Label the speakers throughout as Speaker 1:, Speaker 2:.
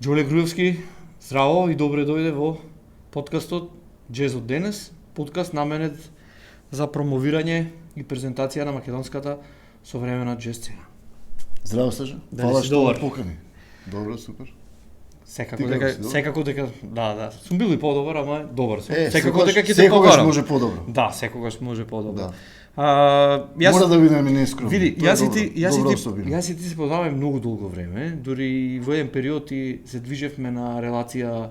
Speaker 1: Ѓоле Груевски, здраво и добре дојде во подкастот Джез од денес, подкаст наменет за промовирање и презентација на македонската современа джез сцена.
Speaker 2: Здраво, Саша.
Speaker 1: Дали
Speaker 2: Фала
Speaker 1: си
Speaker 2: што
Speaker 1: добар?
Speaker 2: ме покани. Добро, супер.
Speaker 1: Секако
Speaker 2: Ти како
Speaker 1: дека
Speaker 2: си, добар?
Speaker 1: секако дека да, сум бил и подобар, ама добар сум. Секако
Speaker 2: секогаш-
Speaker 1: дека ќе те
Speaker 2: секогаш
Speaker 1: покарам.
Speaker 2: може подобро.
Speaker 1: Да, секогаш може подобро.
Speaker 2: Да.
Speaker 1: Јас
Speaker 2: Мора да бидеме нескромни.
Speaker 1: види,
Speaker 2: Тоа е
Speaker 1: јас и
Speaker 2: добро.
Speaker 1: ти,
Speaker 2: Добра особина.
Speaker 1: јас и ти се познаваме многу долго време, дури во еден период и се движевме на релација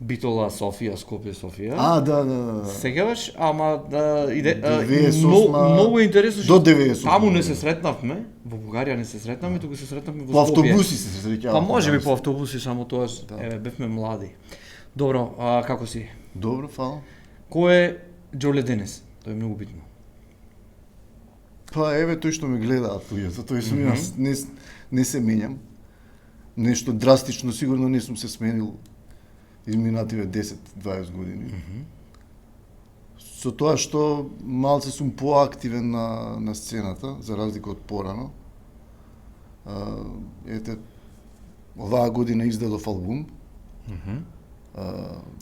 Speaker 1: Битола Софија, Скопје Софија.
Speaker 2: Да.
Speaker 1: Сеќаваш, ама да иде
Speaker 2: 98
Speaker 1: многу е интересно
Speaker 2: до 98.
Speaker 1: таму не се сретнавме, во Бугарија не се сретнавме, туку се сретнавме во
Speaker 2: По
Speaker 1: Скопје.
Speaker 2: автобуси се среќаваме.
Speaker 1: Па можеби по автобуси, само тоа
Speaker 2: Да.
Speaker 1: еве бевме млади. Добро, како си?
Speaker 2: Добро, фала.
Speaker 1: Кој е Ѓоле денес? Тоа е многу битно.
Speaker 2: Па еве тој што ме гледаат луѓето, тој сум јас, не се менјам. Нешто драстично сигурно не сум се сменил изминативе 10-20 години. Со тоа што малце сум поактивен на сцената, за разлика од порано. Ете, оваа година издадов албум.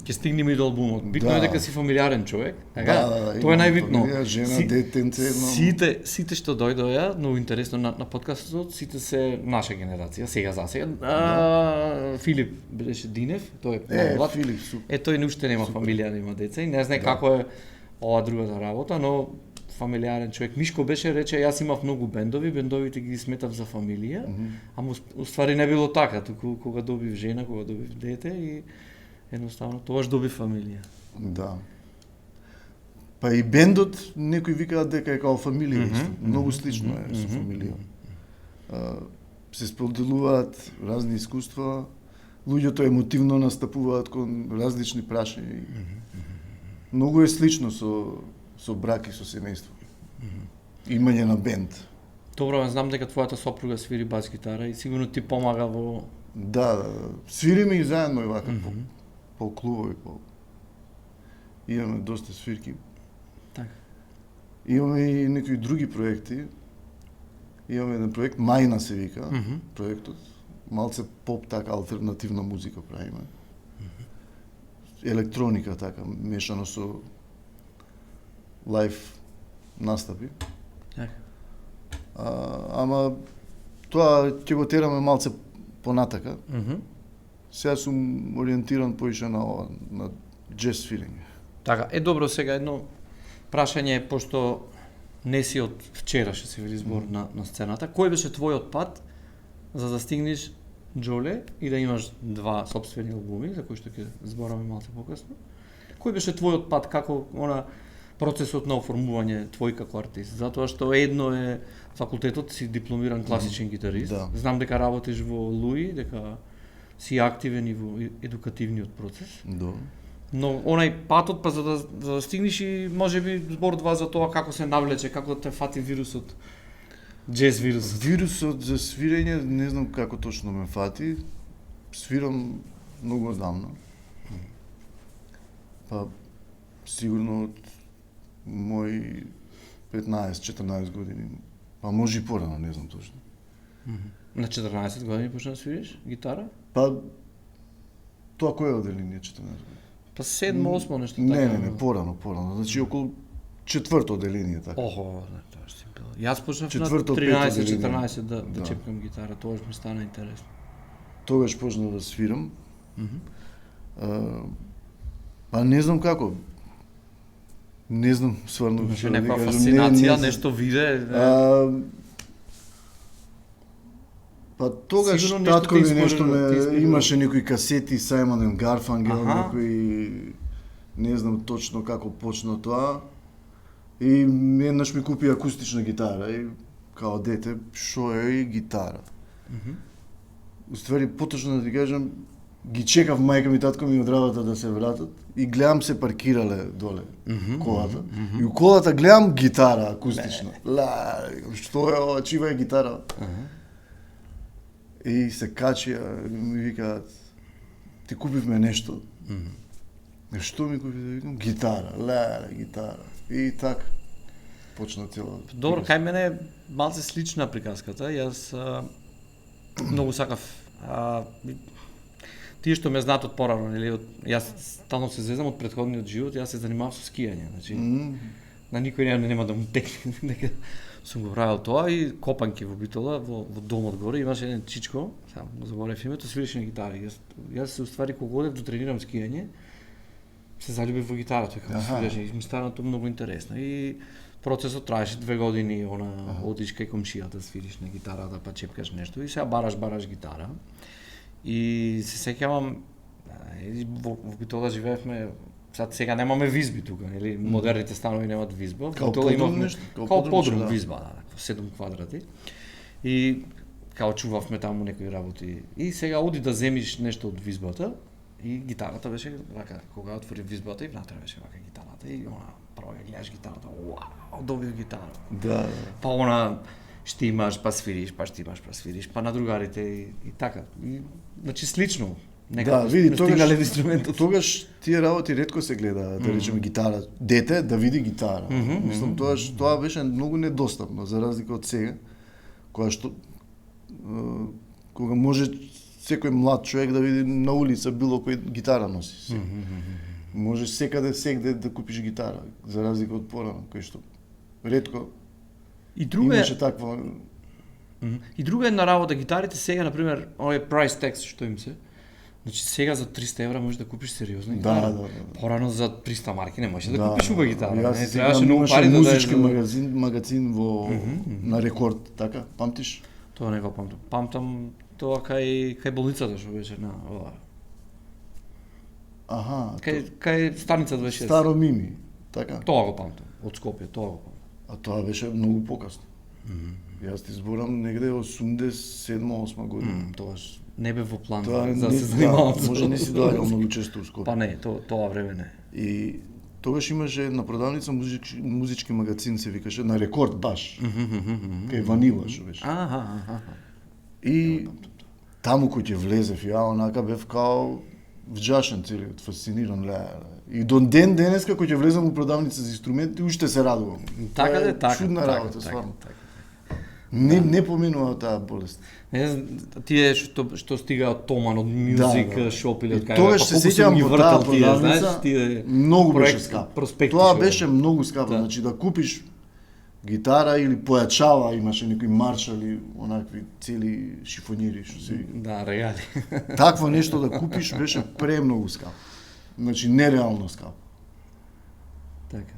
Speaker 1: Ќе стигнеме и до албумот. Битно
Speaker 2: Да.
Speaker 1: е дека си фамилиарен човек, така? Тоа е
Speaker 2: имам
Speaker 1: најбитно.
Speaker 2: фамилија, жена, детенце, но...
Speaker 1: Сите што дојдоа, многу интересно на подкастот, сите се наша генерација, сега за сега. Филип беше Динев, тој е најмлад.
Speaker 2: Филип, супер.
Speaker 1: Тој уште нема фамилија, нема деца и не знае како е ова другата работа, но фамилиарен човек. Мишко беше рече, јас имав многу бендови, бендовите ги сметав за фамилија, ама уствари не било така, туку кога добив жена, кога добив дете и едноставно тогаш добив фамилија.
Speaker 2: Да. Па и бендот, некои викаат дека е као фамилија исто. Многу слично е со фамилија. Се споделуваат разни искуства, луѓето емотивно настапуваат кон различни прашања. Многу е слично со брак и со семејство. Имање на бенд.
Speaker 1: Добро, знам дека твојата сопруга свири бас гитара и сигурно ти помага во...
Speaker 2: Да, свириме и заедно и вака по клубови, имаме доста свирки.
Speaker 1: Така.
Speaker 2: Имаме и некои други проекти. Имаме еден проект, Мајна се вика, проектот. Малце поп така, алтернативна музика правиме. Електроника така, мешано со лайв настапи.
Speaker 1: Така.
Speaker 2: Ама тоа ќе го тераме малце понатака. Сега сум ориентиран поише на джез филинг.
Speaker 1: Така, добро, сега едно прашање, пошто не си од вчера, што се вели збор на сцената. Кој беше твојот пат за да стигнеш Ѓоле и да имаш два сопствени албуми, за кои што ќе збораме малце покасно? Кој беше твојот пат, како процесот на оформување твој како артист? Затоа што едно е факултетот, си дипломиран класичен гитарист.
Speaker 2: Да.
Speaker 1: Знам дека работиш во Луи, дека си активен и во едукативниот процес.
Speaker 2: Добро.
Speaker 1: Но онај патот, па за да стигнеш и можеби збор два за тоа како се навлече, како те фати вирусот, джез вирусот.
Speaker 2: Вирусот за свирење, не знам како точно ме фати. Свирам многу одамна. Па сигурно од мои 15-14 години. Па може и порано, не знам точно.
Speaker 1: На 14 години почна да свириш гитара?
Speaker 2: Па тоа кој е оделение 14 години?
Speaker 1: Па 7-8 нешто така.
Speaker 2: Не, порано. Значи околу четврто оделение така.
Speaker 1: Охо, тоа што си бил. Јас почнав на
Speaker 2: Четврто, пето
Speaker 1: 13-14 да
Speaker 2: Да.
Speaker 1: чепкам гитара, тоа ми стана интересно.
Speaker 2: Тогаш почнав да свирам. Па не знам како. Не знам стварно
Speaker 1: Имаше
Speaker 2: што да ви
Speaker 1: некоја
Speaker 2: кажам.
Speaker 1: фасцинација,
Speaker 2: Не,
Speaker 1: нешто виде.
Speaker 2: Па тогаш
Speaker 1: Сигурно нешто
Speaker 2: татко
Speaker 1: те
Speaker 2: ми нешто
Speaker 1: инспирира.
Speaker 2: имаше некои касети Саймон енд Гарфангел,
Speaker 1: Аха.
Speaker 2: некои не знам точно како почна тоа. И еднаш ми купи акустична гитара и као дете, шо е и гитара. Уствари, поточно да ти кажам, ги чекав мајка ми и татко ми од работа да се вратат и гледам се паркирале доле колата. И у колата гледам гитара акустична. Ла, што е ова, чива е гитара? И се качија, ми викаат, ти купивме нешто. Што ми купи да викам? Гитара, гитара. И така. Почна цела.
Speaker 1: Добро, кај мене е малце слична приказката. Јас многу сакав тие што ме знаат од порано, нели, јас стално се зезам од претходниот живот, јас се занимавам со скијање, значи на никој нема да му текне дека сум го правил тоа и копанки во Битола, во домот горе имаше еден чичко, сам го заборев името, свиреше на гитара. Јас се уствари кога одев да тренирам скијање, се залюбив во гитарата, како свиреше и ми стана тоа многу интересно. И процесот траеше 2 години, одиш кај комшија да свириш на гитара, да па чепкаш нешто и сега бараш гитара. И се сеќавам во Битола живеевме. Сега немаме визби тука, нели? Модерните станови немаат визба.
Speaker 2: Као подрум нешто?
Speaker 1: Као подрум визба, да, 7 квадрати. И као чувавме таму некои работи. И сега оди да земиш нешто од визбата и гитарата беше вака, кога отвори визбата и внатре беше вака гитарата и право ја гледаш гитарата, вау, добив гитара.
Speaker 2: Да.
Speaker 1: Па штимаш, па свириш, па на другарите и така. И, значи слично.
Speaker 2: Да, види, тогаш тие работи ретко се гледа, да речеме гитара, дете да види гитара. Мислам тоа беше многу недостапно за разлика од сега, кога може секој млад човек да види на улица било кој гитара носи. Можеш сегде да купиш гитара, за разлика од порано, кој што ретко имаше таква.
Speaker 1: И друга една работа, гитарите сега, например, овој price tag што им се, значи сега за 300 евра можеш да купиш сериозна гитара.
Speaker 2: Да.
Speaker 1: Порано за 300 марки не можеш да купиш убава гитара.
Speaker 2: Не требаше многу пари да музички магазин во на Рекорд, така, памтиш?
Speaker 1: Тоа не го памтам. Памтам тоа кај болницата што беше на ова. Кај станица 26.
Speaker 2: Старо Мими, така?
Speaker 1: Тоа го памтам, од Скопје, тоа го памтам.
Speaker 2: А тоа беше многу покасно. Јас ти зборам негде 87-8 година.
Speaker 1: Тоаш не бе во план
Speaker 2: за
Speaker 1: се занимавам.
Speaker 2: Може не си доаѓал многу често у Скопје.
Speaker 1: Па не, тоа време не.
Speaker 2: И тогаш имаше една продавница музички магазин се викаше на Рекорд баш. Кај Ванила што беше. И таму кој ќе влезев ја онака бев као вџашен целиот, фасциниран и до ден денеска кој ќе влезам у продавница за инструменти уште се радувам.
Speaker 1: Така.
Speaker 2: Чудна работа, стварно. Не поминува таа болест.
Speaker 1: Тие што стигаат Томан од Music Shop или од кај.
Speaker 2: Тогаш се сеќавам во таа продавница, многу беше скап. Тоа беше многу скапо, значи да купиш гитара или појачава, имаше некои маршали, онакви цели шифониери што се.
Speaker 1: Да, регали.
Speaker 2: Такво нешто да купиш беше премногу скапо. Значи нереално скапо.
Speaker 1: Така.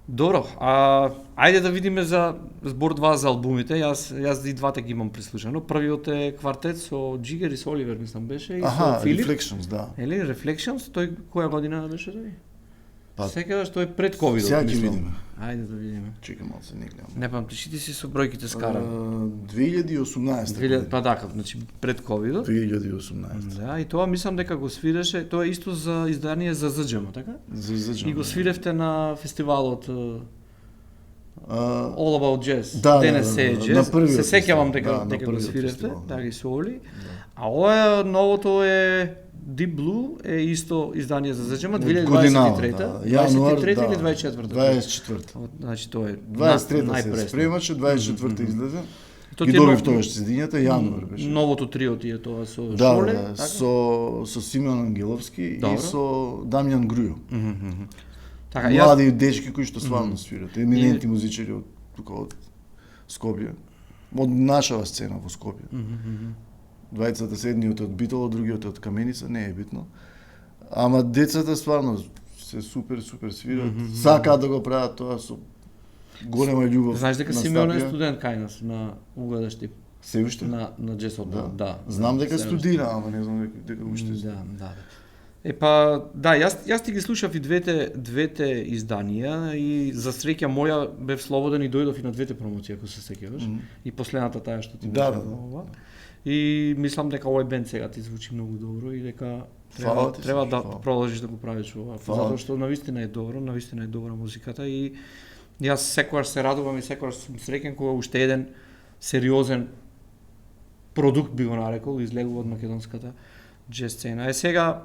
Speaker 1: Добро, ајде да видиме за збор 2 за албумите. Јас и двата ги имам прислушано. Првиот е квартет со Джигер и со Оливер, мислам беше, и со Филип.
Speaker 2: Reflections, да.
Speaker 1: Или Reflections, тој која година беше тој? Секогаш тој е пред ковидот,
Speaker 2: сега ќе видиме.
Speaker 1: Ајде да видиме.
Speaker 2: Чекам малку, не гледам.
Speaker 1: Не памтиш, ти си со бројките скаран.
Speaker 2: 2018.
Speaker 1: Па така, значи пред ковидот.
Speaker 2: 2018.
Speaker 1: Да, и тоа мислам дека го свиреше, тоа е исто за издание за ЗДЖМ, така?
Speaker 2: За ЗДЖМ.
Speaker 1: И го свиревте на фестивалот All About Jazz,
Speaker 2: да,
Speaker 1: денес се е джез. Се сеќавам дека го свиревте,
Speaker 2: да
Speaker 1: ги со Оли. А ова новото е Deep Blue е исто издание за ЗДЖМ 2023-та, 23-та или 24-та?
Speaker 2: 24-та.
Speaker 1: Значи тоа е
Speaker 2: 23-та се спремаше, 24-та излезе. Ги добив тогаш седињата, јануар беше.
Speaker 1: Новото трио тие тоа со
Speaker 2: Шоле, со Симеон Ангеловски и со Дамјан Грујо. Така, млади дечки кои што стварно свират, еминентни музичари од тука од Скопје. Од нашава сцена во Скопје. Двајцата се едниот од Битола, другиот од Каменица, не е битно. Ама децата стварно се супер свират. Сакаат да го прават тоа со голема љубов.
Speaker 1: Знаеш дека Симеон е студент кај нас на Угада Штип.
Speaker 2: Се уште?
Speaker 1: На джесот, да.
Speaker 2: Знам дека студира, ама не знам дека уште.
Speaker 1: Да. Јас ти ги слушав и двете изданија и за среќа моја бев слободен и дојдов и на двете промоции, ако се сеќаваш. И последната таа што ти
Speaker 2: да.
Speaker 1: И мислам дека овој бенд сега ти звучи многу добро и дека треба да продолжиш да го правиш ова, затоа што навистина е добра музиката и јас секогаш се радувам и секогаш сум среќен кога уште еден сериозен продукт би го нарекол излегува од македонската джез сцена. Сега,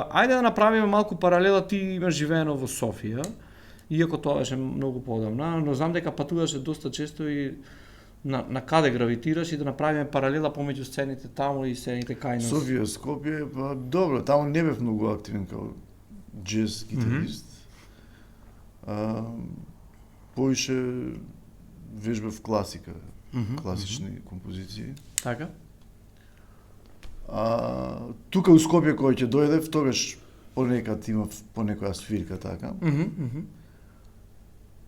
Speaker 1: ајде да направиме малку паралела, ти имаш живеено во Софија, иако тоа беше многу поодамна, но знам дека патуваше доста често и на каде гравитираш и да направиме паралела помеѓу сцените таму и сцените кај нас.
Speaker 2: Софија, Скопје, па добро, таму не бев многу активен као джез гитарист. Поише вежбав класика, класични композиции.
Speaker 1: Така?
Speaker 2: Тука у Скопје кој ќе дојдев, тогаш понекад имав понекоја свирка така.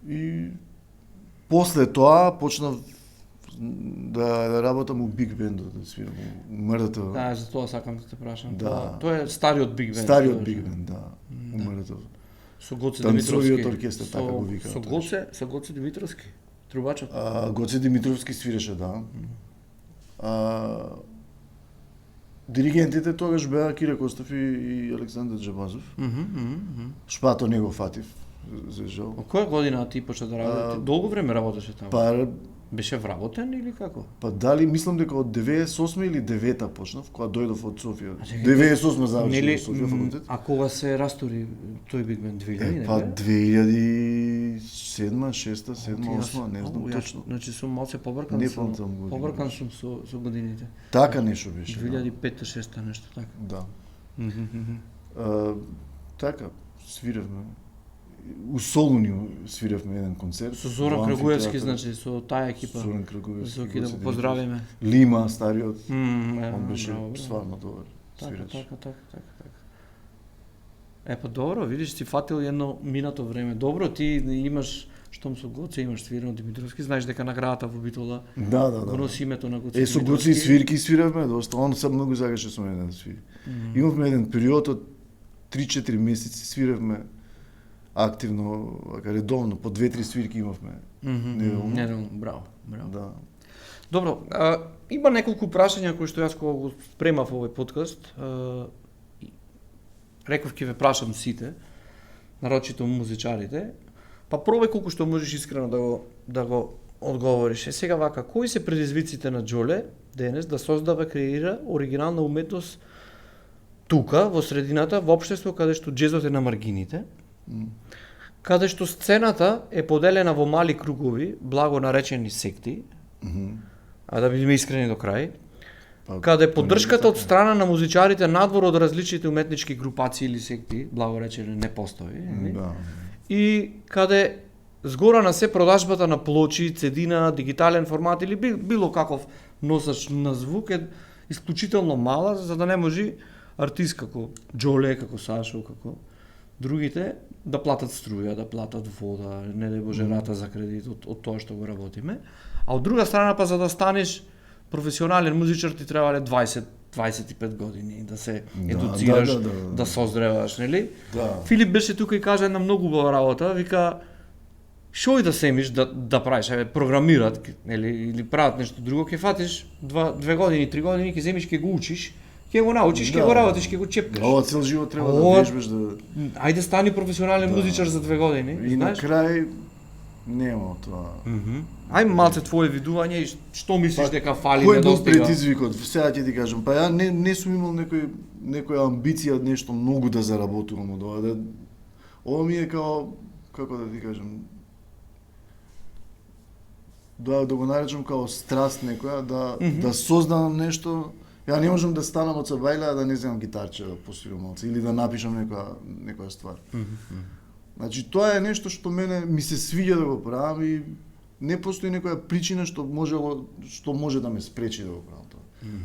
Speaker 2: И после тоа почнав да работам у биг бендот, да свирам у МРТВ.
Speaker 1: Да, за тоа сакам да те прашам.
Speaker 2: Да.
Speaker 1: Тоа е стариот биг бенд.
Speaker 2: Стариот биг бенд, да, у МРТВ.
Speaker 1: Со Гоце
Speaker 2: Танцовиот
Speaker 1: Димитровски.
Speaker 2: оркестар, така го викаат.
Speaker 1: Со Гоце Димитровски. Трубачот.
Speaker 2: Гоце Димитровски свиреше, да. Диригентите тогаш беа Кире Костов и Александар Джабазов. Шпато не го фатив, за жал.
Speaker 1: Во која година ти почна да работи? Долго време работеше таму?
Speaker 2: Па
Speaker 1: Беше вработен или како?
Speaker 2: Па дали мислам дека од 98 или 9-та почнав, кога дојдов од Софија. 98 завршив во Софија факултет.
Speaker 1: А кога се растури тој биг бенд 2000?
Speaker 2: Па 2007, 6, 7, 8, не знам точно.
Speaker 1: Значи сум малце побркан.
Speaker 2: Не памтам години.
Speaker 1: Побркан сум со годините.
Speaker 2: Така нешто беше.
Speaker 1: 2005-6 нешто така.
Speaker 2: Да. Така свиревме. У Солунију свиревме еден концерт.
Speaker 1: Со Зоран Крагуевски, значи, со таа екипа.
Speaker 2: Зоран Крагуевски.
Speaker 1: Со да го поздравиме.
Speaker 2: Лима, стариот.
Speaker 1: Он
Speaker 2: беше стварно добар свирач.
Speaker 1: Така. Па добро, видиш, си фатил едно минато време. Добро, ти имаш, штом со Гоце имаш свирено Димитровски, знаеш дека наградата во Битола го носи името на Гоце
Speaker 2: Димитровски. Со Гоце и свирки свиревме доста, он се многу сакаше со мене да свири. Имавме еден период од 3-4 месеци свиревме активно, редовно, по 2-3 свирки имавме.
Speaker 1: Неделно, браво.
Speaker 2: Да.
Speaker 1: Добро, има неколку прашања кои што јас кога го спремав овој подкаст, реков ќе ве прашам сите, нарочито музичарите, па пробај колку што можеш искрено да го одговориш. Сега вака, кои се предизвиците на Џоле денес да создава, креира оригинална уметност тука, во средината, во општество каде што џезот е на маргините, каде што сцената е поделена во мали кругови, благо наречени секти, а да бидеме искрени до крај, каде поддршката од страна на музичарите надвор од различните уметнички групации или секти, благо речено, не постои. И каде згора на се продажбата на плочи, цедина, дигитален формат или било каков носач на звук е исклучително мала, за да не може артист како Џоле, како Сашо, како другите да платат струја, да платат вода, не дај Боже рата за кредит од тоа што го работиме. А од друга страна па за да станеш професионален музичар ти требале 20-25 години да се едуцираш, да созреваш, нели? Филип беше тука и кажа една многу убава работа, вика шој да семиш да правиш, програмират, нели, или прават нешто друго, ќе фатиш 2 години, 3 години, ќе земиш, ќе го учиш, ќе го научиш, ќе го работиш, ќе го чепкаш.
Speaker 2: Ова цел живот треба да вежбаш да...
Speaker 1: Ајде стани професионален музичар за 2 години,
Speaker 2: и на крај нема тоа.
Speaker 1: Ајде малце твое видување и што мислиш дека фали,
Speaker 2: недостига? Кој
Speaker 1: бил
Speaker 2: предизвикот? Сега ќе ти кажам, па ја не сум имал некоја амбиција нешто многу да заработувам од ова. Ова ми е као, како да ти кажам, да го наречам као страст некоја, да создадам нешто. Ја не можам да станам од сабајле, да не земам гитарче да посвирам малце или да напишам некоја ствар. Значи тоа е нешто што мене ми се свиѓа да го правам и не постои некоја причина што може да ме спречи да го правам тоа.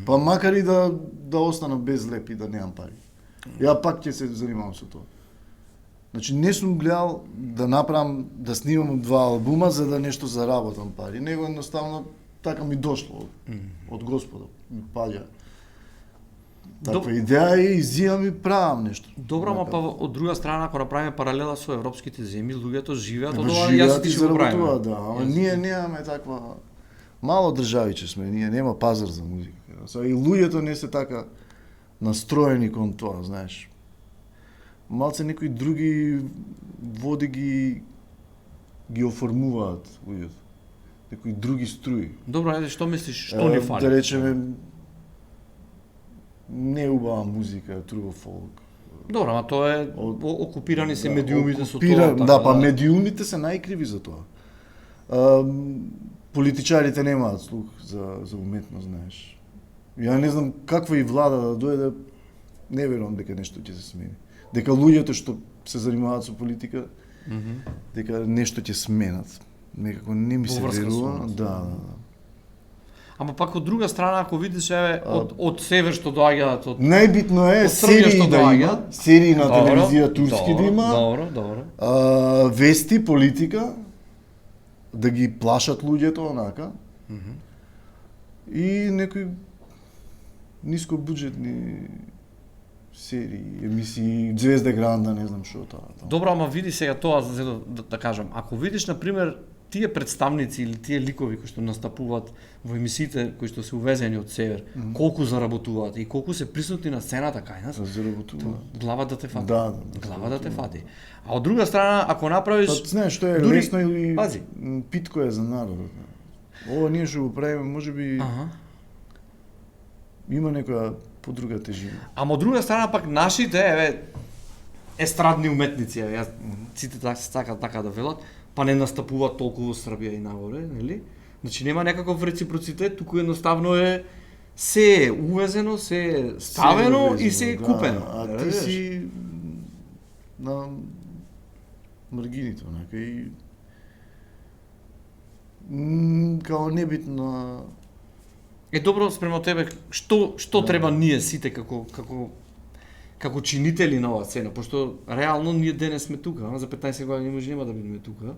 Speaker 2: Па макар и да останам без леп и да немам пари. Ја пак ќе се занимавам со тоа. Значи не сум гледал да направам, да снимам 2 албума за да нешто заработам пари, него едноставно така ми дошло од Господа, ми паѓа. Таква идеја и изимам и правам нешто.
Speaker 1: Добро, ама па од друга страна, ако направиме паралела со европските земји, луѓето живеат од ова, јас ти ќе го правиме.
Speaker 2: Да, ама ние немаме таква... Мало државиче сме, ние нема пазар за музика. И луѓето не се така настроени кон тоа, знаеш. Малце некои други води ги оформуваат луѓето. Некои други струи.
Speaker 1: Добро, ајде, што мислиш, што ни фали?
Speaker 2: Да речеме, не убава музика, трубав фолк.
Speaker 1: Добро, ама тоа е окупирани се медиумите со тоа.
Speaker 2: Да, па медиумите се најкриви за тоа. политичарите немаат слух за уметност, знаеш. Ја не знам каква и влада да дојде, не верувам дека нешто ќе се смени. Дека луѓето што се занимаваат со политика, дека нешто ќе сменат. Некако не ми се
Speaker 1: Поврска
Speaker 2: верува.
Speaker 1: со нас.
Speaker 2: Да.
Speaker 1: Ама пак од друга страна, ако видиш еве од север што доаѓаат од
Speaker 2: Најбитно е
Speaker 1: Од Србија
Speaker 2: серии
Speaker 1: што
Speaker 2: да
Speaker 1: доаѓа.
Speaker 2: има, серии на
Speaker 1: Добро,
Speaker 2: телевизија турски да има,
Speaker 1: Добро.
Speaker 2: вести, политика, да ги плашат луѓето онака. И некои нискобуџетни серии, емисии, Звезда Гранда, не знам што тоа.
Speaker 1: Добро, ама види сега тоа за да кажам. Ако видиш на пример тие представници или тие ликови кои што настапуваат во емисиите кои што се увезени од север, колку заработуваат и колку се присутни на сцената кај нас,
Speaker 2: Заработува.
Speaker 1: глава да те фати.
Speaker 2: Да,
Speaker 1: Глава да те фати. А од друга страна, ако направиш
Speaker 2: Па, знаеш, што е
Speaker 1: дури-
Speaker 2: лесно или
Speaker 1: Пази.
Speaker 2: питко е за народот. Ова ние што го правиме, можеби
Speaker 1: Аха.
Speaker 2: има некоја подруга тежина.
Speaker 1: Ама од друга страна пак нашите еве естрадни уметници, еве јас сите така да велат, па не настапуваат толку во Србија и нагоре, нели? Значи нема некаков реципроцитет, туку едноставно е се е увезено, се е ставено и се е купено.
Speaker 2: А
Speaker 1: Да,
Speaker 2: ти
Speaker 1: видиш?
Speaker 2: си на маргините, онака и као небитно.
Speaker 1: Е добро спрема тебе, што треба ние сите како чинители на оваа сцена, пошто реално ние денес сме тука, а за 15 години може нема да бидеме тука.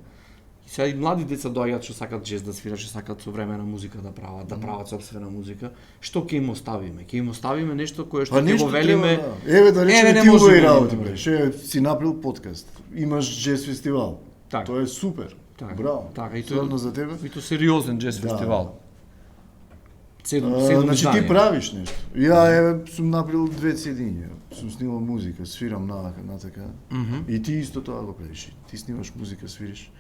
Speaker 1: И сега и млади деца доаѓаат што сакат джез да свират, што сакат современа музика да прават собствена музика. Што ќе им оставиме? Ќе им оставиме нешто кое што ќе го велиме.
Speaker 2: Еве да речеме
Speaker 1: не
Speaker 2: ти
Speaker 1: може
Speaker 2: овој
Speaker 1: да
Speaker 2: работи,
Speaker 1: имаме.
Speaker 2: бре. Ше си направил подкаст. Имаш джез фестивал.
Speaker 1: Така.
Speaker 2: Тоа е супер.
Speaker 1: Така,
Speaker 2: Браво.
Speaker 1: така, и тоа-
Speaker 2: Стварно за тебе.
Speaker 1: И тоа сериозен джез
Speaker 2: Да.
Speaker 1: фестивал. Седум
Speaker 2: Значи
Speaker 1: издание.
Speaker 2: ти правиш нешто. Ја еве сум направил 2 CD-ња. Сум снимал музика, свирам на така. И ти исто тоа го правиш. Ти снимаш музика, свириш.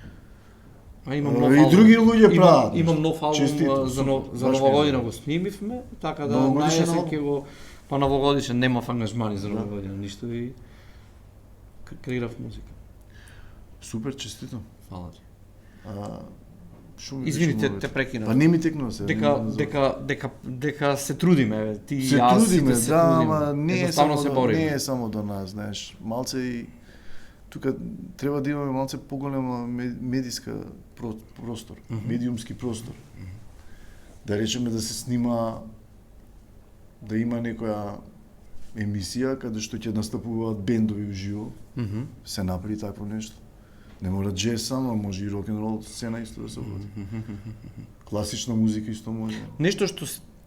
Speaker 1: А имам
Speaker 2: И
Speaker 1: нов албум.
Speaker 2: други луѓе прават
Speaker 1: Имам
Speaker 2: нешто.
Speaker 1: нов албум
Speaker 2: Честито,
Speaker 1: за
Speaker 2: супер.
Speaker 1: за
Speaker 2: Баш
Speaker 1: нова
Speaker 2: ми е
Speaker 1: година
Speaker 2: добро.
Speaker 1: го снимивме, така да
Speaker 2: Новогодишен
Speaker 1: најесен
Speaker 2: албум?
Speaker 1: ќе го па новогодишен немав ангажмани за нова година ништо и креирав музика.
Speaker 2: Супер, честито.
Speaker 1: Фала ти.
Speaker 2: Шо ми
Speaker 1: Извини,
Speaker 2: беше
Speaker 1: те прекинав.
Speaker 2: Па не ми текнува се.
Speaker 1: Дека се трудиме, еве, ти и
Speaker 2: се
Speaker 1: јас
Speaker 2: трудиме,
Speaker 1: сите се
Speaker 2: да,
Speaker 1: трудиме.
Speaker 2: ама не е
Speaker 1: Едноставно
Speaker 2: само
Speaker 1: се
Speaker 2: до,
Speaker 1: бориме.
Speaker 2: не е само до нас, знаеш. Малце и тука треба да имаме малце поголема медиска простор, медиумски простор. Да речеме да се снима, да има некоја емисија каде што ќе настапуваат бендови уживо, се направи такво нешто. Не мора джез само, може и рок-н-рол сцена исто да се води. Класична музика исто може.
Speaker 1: Нешто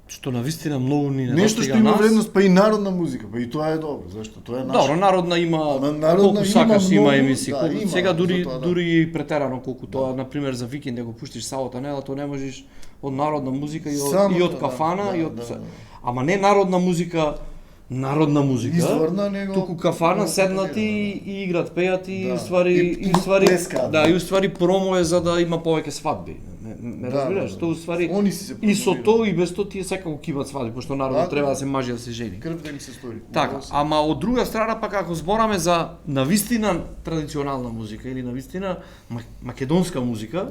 Speaker 1: што навистина многу ни не
Speaker 2: Нешто
Speaker 1: достига
Speaker 2: што има
Speaker 1: нас.
Speaker 2: вредност, па и народна музика, па и тоа е добро, зашто тоа е наше.
Speaker 1: Добро, народна има
Speaker 2: Народна
Speaker 1: колку сакаш
Speaker 2: има
Speaker 1: има
Speaker 2: многу,
Speaker 1: емисии,
Speaker 2: да,
Speaker 1: колку
Speaker 2: има,
Speaker 1: сега дури
Speaker 2: затоа да.
Speaker 1: дури и претерано колку тоа, на пример за викенд да го пуштиш сабота недела, тоа не можеш од народна музика и
Speaker 2: Само
Speaker 1: и од
Speaker 2: да,
Speaker 1: кафана
Speaker 2: да,
Speaker 1: и од
Speaker 2: да, да.
Speaker 1: ама не народна музика
Speaker 2: Изворна, него
Speaker 1: туку кафана
Speaker 2: много
Speaker 1: седнати
Speaker 2: популярна,
Speaker 1: и играат, пеат и
Speaker 2: Да.
Speaker 1: уствари
Speaker 2: И плескаат.
Speaker 1: да, и уствари промо е за да има повеќе свадби. Не
Speaker 2: Да,
Speaker 1: разбираш,
Speaker 2: да, да.
Speaker 1: тоа уствари
Speaker 2: Они си се
Speaker 1: и со
Speaker 2: промовираат.
Speaker 1: тоа и без тоа тие секако ќе имаат свадби, пошто народот
Speaker 2: Да,
Speaker 1: треба
Speaker 2: да.
Speaker 1: да се мажи да се жени.
Speaker 2: Крв да им се стори.
Speaker 1: Така, ама од друга страна пак ако збораме за навистина традиционална музика или навистина македонска музика,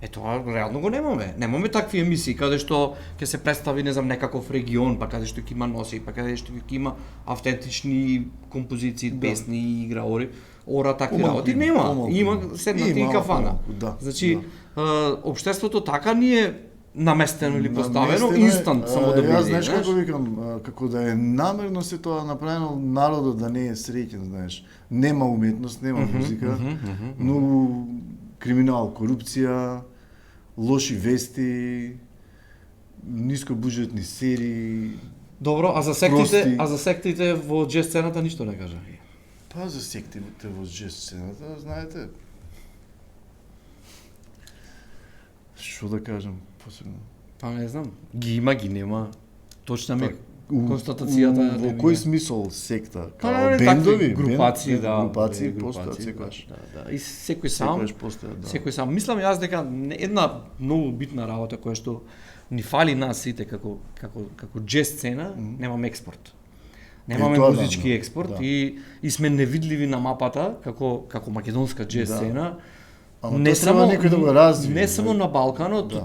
Speaker 1: тоа реално го немаме. Немаме такви емисии каде што ќе се представи не знам некаков регион, па каде што ќе има носи, па каде што ќе има автентични композиции, песни, играори, ора такви
Speaker 2: Помалку
Speaker 1: работи
Speaker 2: има,
Speaker 1: нема.
Speaker 2: помалку
Speaker 1: Има
Speaker 2: има.
Speaker 1: седнати
Speaker 2: Има,
Speaker 1: и кафана.
Speaker 2: помалку, да,
Speaker 1: Значи,
Speaker 2: да.
Speaker 1: општеството така ни е наместено или поставено
Speaker 2: Наместено е,
Speaker 1: инстант само да биде.
Speaker 2: Јас знаеш
Speaker 1: знаеш?
Speaker 2: како викам, како да е намерно се тоа направено, народот да не е среќен, знаеш. Нема уметност, нема музика, но криминал, корупција, лоши вести, нискобуџетни серии.
Speaker 1: Добро,
Speaker 2: Прости.
Speaker 1: а за сектите во джез сцената ништо не кажа.
Speaker 2: Па за сектите во джез сцената, знаете. Што да кажам посебно?
Speaker 1: Па не знам. Ги има, ги нема. Точна ми
Speaker 2: Па,
Speaker 1: констатацијата.
Speaker 2: Во кој смисол секта?
Speaker 1: Па,
Speaker 2: Као
Speaker 1: не,
Speaker 2: бендови,
Speaker 1: групации, да.
Speaker 2: групации постојат секогаш.
Speaker 1: Да. И секој сам,
Speaker 2: Секогаш постојат, да.
Speaker 1: секој сам. Мислам јас дека една многу битна работа која што ни фали нас сите како джез сцена, немаме експорт. Немаме
Speaker 2: тоа да,
Speaker 1: музички
Speaker 2: да,
Speaker 1: експорт
Speaker 2: да.
Speaker 1: и сме невидливи на мапата како македонска джез
Speaker 2: Да.
Speaker 1: сцена.
Speaker 2: Ама тоа треба некој да го развие.
Speaker 1: Не само на Балканот,
Speaker 2: Да.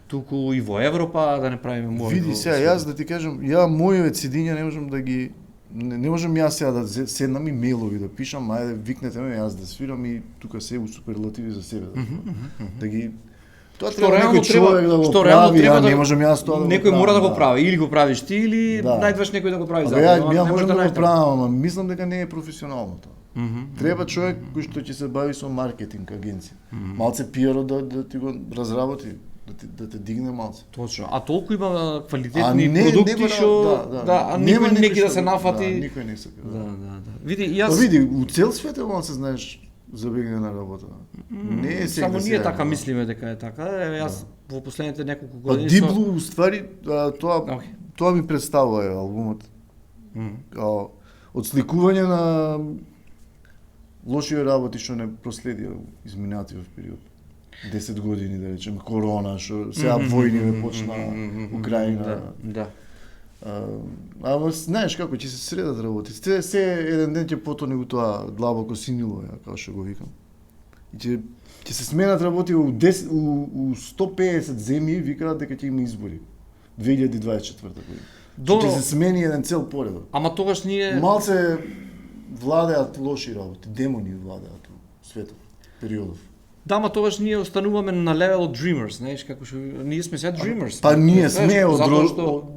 Speaker 1: туку и во Европа да не правиме мој.
Speaker 2: Види сега, јас да ти кажам, ја моите CD-ња не можам да ги не можам јас сега да седнам и мејлови да пишам, ајде викнете ме јас да свирам и тука се у суперлативи за себе да ги тоа
Speaker 1: Што
Speaker 2: треба
Speaker 1: реално
Speaker 2: некој човек да го
Speaker 1: што реално
Speaker 2: прави,
Speaker 1: треба
Speaker 2: ја
Speaker 1: да
Speaker 2: не можам јас тоа да го
Speaker 1: некој мора да го
Speaker 2: правам,
Speaker 1: прави, или го правиш ти или
Speaker 2: Да.
Speaker 1: најдваш некој да го прави за
Speaker 2: Абе,
Speaker 1: тебе.
Speaker 2: ја можам да го
Speaker 1: најдеш.
Speaker 2: правам, ама мислам дека не е професионално тоа. Треба човек кој што ќе се бави со маркетинг агенција. Малце пиаро да ти го разработи, да те дигне малце.
Speaker 1: Точно. А толку има
Speaker 2: А
Speaker 1: квалитетни
Speaker 2: не
Speaker 1: продукти
Speaker 2: мора-
Speaker 1: што а
Speaker 2: Нема
Speaker 1: никој
Speaker 2: некој
Speaker 1: неки да
Speaker 2: што-
Speaker 1: се нафати.
Speaker 2: Да, никој не сака.
Speaker 1: Да,
Speaker 2: Да.
Speaker 1: да. Види,
Speaker 2: Па
Speaker 1: јас
Speaker 2: види, у цел свет е малце знаеш забегне на работа. Не е сега
Speaker 1: само ние
Speaker 2: сега,
Speaker 1: така
Speaker 2: да.
Speaker 1: мислиме дека е така. Еве јас во последните неколку
Speaker 2: Па
Speaker 1: години
Speaker 2: Диблу уствари тоа
Speaker 1: Океј.
Speaker 2: тоа ми представува албумот. Као одсликување на лоши работи што не проследија изминатиот период. 10 години да речеме корона што сега војни ве почна Украина.
Speaker 1: Да.
Speaker 2: Ама знаеш како ќе се средат работи. Се еден ден ќе потоне у тоа длабоко синило, ја како што го викам. И ќе се сменат работи у 10 у 150 земји викаат дека ќе има избори 2024 година.
Speaker 1: Добро.
Speaker 2: Ќе се смени еден цел поредок.
Speaker 1: Ама тогаш ние
Speaker 2: Малце владеат лоши работи, демони владеат у светот, периодов.
Speaker 1: Да, ма тогаш ние остануваме на левел dreamers, знаеш, како што ние сме сега dreamers.
Speaker 2: Па ние
Speaker 1: Знаеш,
Speaker 2: сме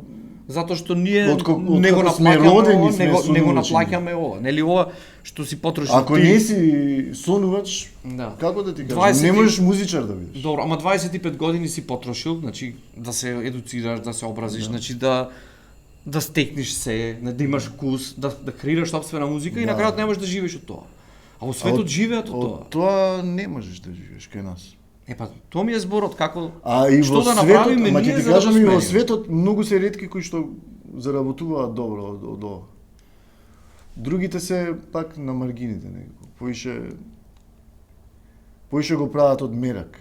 Speaker 1: затоа што ние
Speaker 2: Откако
Speaker 1: не го
Speaker 2: сме
Speaker 1: наплаќаме
Speaker 2: родени
Speaker 1: ова,
Speaker 2: сме
Speaker 1: не го
Speaker 2: сонувачи.
Speaker 1: наплаќаме ова. Нели ова што си потрошил
Speaker 2: Ако
Speaker 1: ти.
Speaker 2: не си сонувач,
Speaker 1: Да.
Speaker 2: како да ти кажам,
Speaker 1: 20
Speaker 2: не можеш музичар да бидеш.
Speaker 1: Добро, ама 25 години си потрошил, значи да се едуцираш, да се образиш, значи да стекнеш се, да имаш вкус, да креираш сопствена музика и на крајот не можеш да живееш од тоа. А во светот живеат од тоа.
Speaker 2: Од тоа не можеш да живееш кај нас.
Speaker 1: Епа, тоа ми е зборот како
Speaker 2: А и
Speaker 1: што
Speaker 2: во
Speaker 1: да
Speaker 2: светот,
Speaker 1: направиме
Speaker 2: ама
Speaker 1: ние
Speaker 2: ќе ти
Speaker 1: за да
Speaker 2: кажам
Speaker 1: го
Speaker 2: и во
Speaker 1: смениме.
Speaker 2: светот многу се ретки кои што заработуваат добро од ова. Другите се пак на маргините некако. Поише го прават од мерак.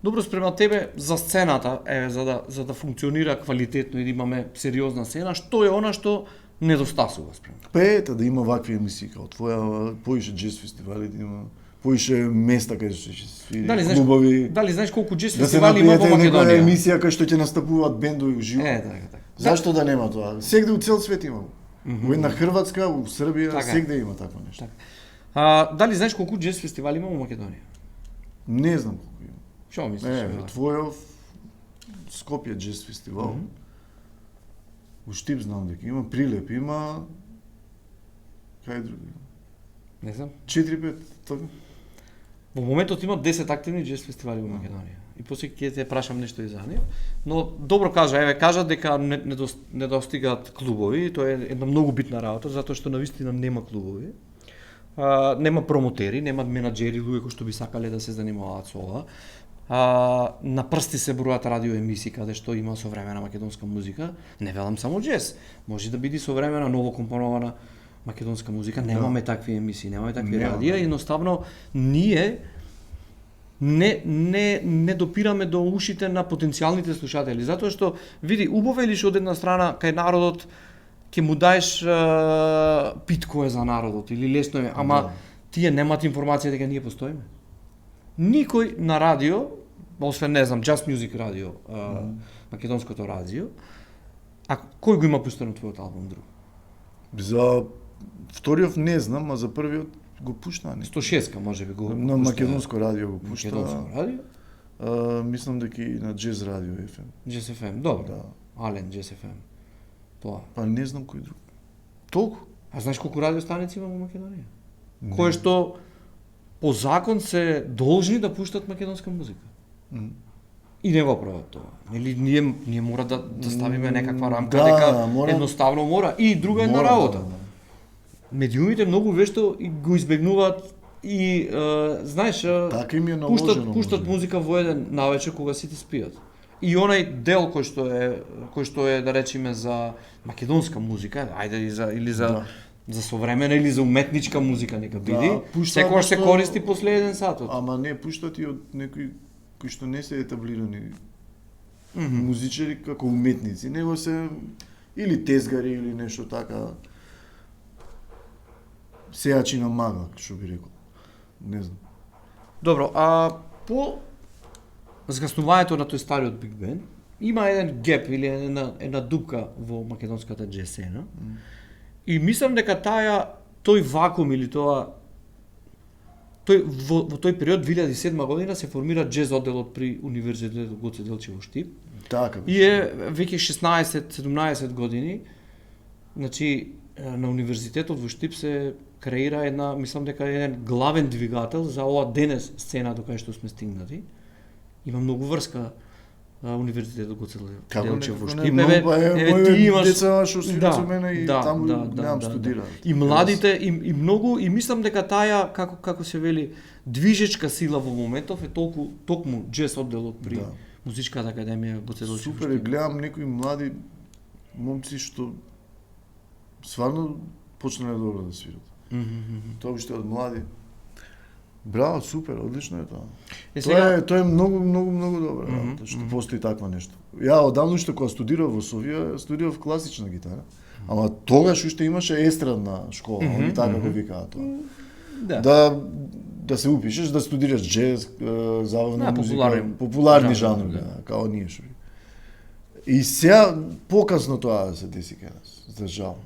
Speaker 1: Добро, спрема тебе за сцената, еве за да функционира квалитетно и да имаме сериозна сцена, што е она што недостасува спрема?
Speaker 2: Па ете да има вакви емисии као твоја, поише джез фестивали, да има поише места каде што ќе се свири, клубови.
Speaker 1: Дали знаеш колку джез
Speaker 2: Да се
Speaker 1: фестивали има во
Speaker 2: направите некоја
Speaker 1: Македонија?
Speaker 2: емисија кај што ќе настапуваат бендови уживо.
Speaker 1: Така.
Speaker 2: Зашто да нема тоа? Сегде у цел свет има. Во една Хрватска, у Србија,
Speaker 1: Така е.
Speaker 2: сегде има такво нешто.
Speaker 1: Дали знаеш колку джез фестивали има во Македонија?
Speaker 2: Не знам колку има.
Speaker 1: Што мислиш?
Speaker 2: Твојов Скопје джез фестивал. У Штип знам дека има, Прилеп има. Кај други?
Speaker 1: Не знам.
Speaker 2: 4-5 така.
Speaker 1: Во моментот има 10 активни джез фестивали во Македонија. И после ќе те прашам нешто и за нив. Но добро кажа дека не достигаат клубови, тоа е една многу битна работа затоа што навистина нема клубови. Нема промотери, нема менаџери, луѓе кои што би сакале да се занимаваат со ова. На прсти се бројат радио емисии каде што има современа македонска музика. Не велам само джез, може да биде современа ново компонована македонска музика. Немаме такви емисии, немаме такви радија, едноставно ние не допираме до ушите на потенцијалните слушатели, затоа што види убаво е ли што од една страна кај народот ќе му даеш питко е за народот или лесно е, ама тие немаат информација дека ние постоиме. Никој на радио, освен не знам, Just Music радио, македонското радио, а кој го има пуштено твојот албум друг?
Speaker 2: За вториот не знам, а за првиот го пуштаа.
Speaker 1: 106-ка можеби го
Speaker 2: на македонско радио го пуштаа.
Speaker 1: Македонско радио?
Speaker 2: Мислам дека и на Джез радио FM.
Speaker 1: Jazz FM, добро.
Speaker 2: Да.
Speaker 1: Ален Jazz FM. Тоа.
Speaker 2: Па не знам кој друг. Толку?
Speaker 1: А знаеш колку радиостаници има во Македонија? Кои што по закон се должни да пуштат македонска музика. И не го прават тоа. Нели ние мора да ставиме некаква рамка дека едноставно мора и друга една работа. Медиумите многу вешто го избегнуваат и знаеш,
Speaker 2: така им е наложено,
Speaker 1: пуштат музика во еден навечер кога сите спијат. И онај дел кој што е да речеме за македонска музика, ајде или за современа или за уметничка музика нека биде, секогаш се користи после еден сатот.
Speaker 2: Ама не пуштат и од некои кои што не се етаблирани музичари како уметници, него се или тезгари или нешто така сејачи на мага, што би рекол. Не знам.
Speaker 1: Добро, а по згаснувањето на тој стариот Биг Бен, има еден геп или една дупка во македонската джез сцена. И мислам дека тој вакуум или во тој период 2007 година се формира джез одделот при Универзитетот Гоце Делчев во Штип.
Speaker 2: Така.
Speaker 1: И е веќе 16-17 години, значи на Универзитетот во Штип се креира мислам дека еден главен двигател за ова денес сцена до кај што сме стигнати. Има многу врска Универзитетот Гоце Делчев во Штип.
Speaker 2: Ти имаш деца што свират со мене и таму немам студираат.
Speaker 1: И младите и многу и мислам дека таа како се вели движечка сила во моментов е токму джез одделот при Музичката академија Гоце Делчев.
Speaker 2: Супер, гледам некои млади момци што стварно почнале добро да свират. Тоа уште од млади. Браво, супер, одлично е тоа. Тоа е многу добро, што постои такво нешто. Ја одамно што кога студирав во Софија, студирав класична гитара, ама тогаш уште имаше естрадна школа, они така го викаат тоа. Да се упишеш, да студираш джез, забавна музика, популарни жанрови, као ние шо. И сега покасно тоа да се деси кај нас, за жал.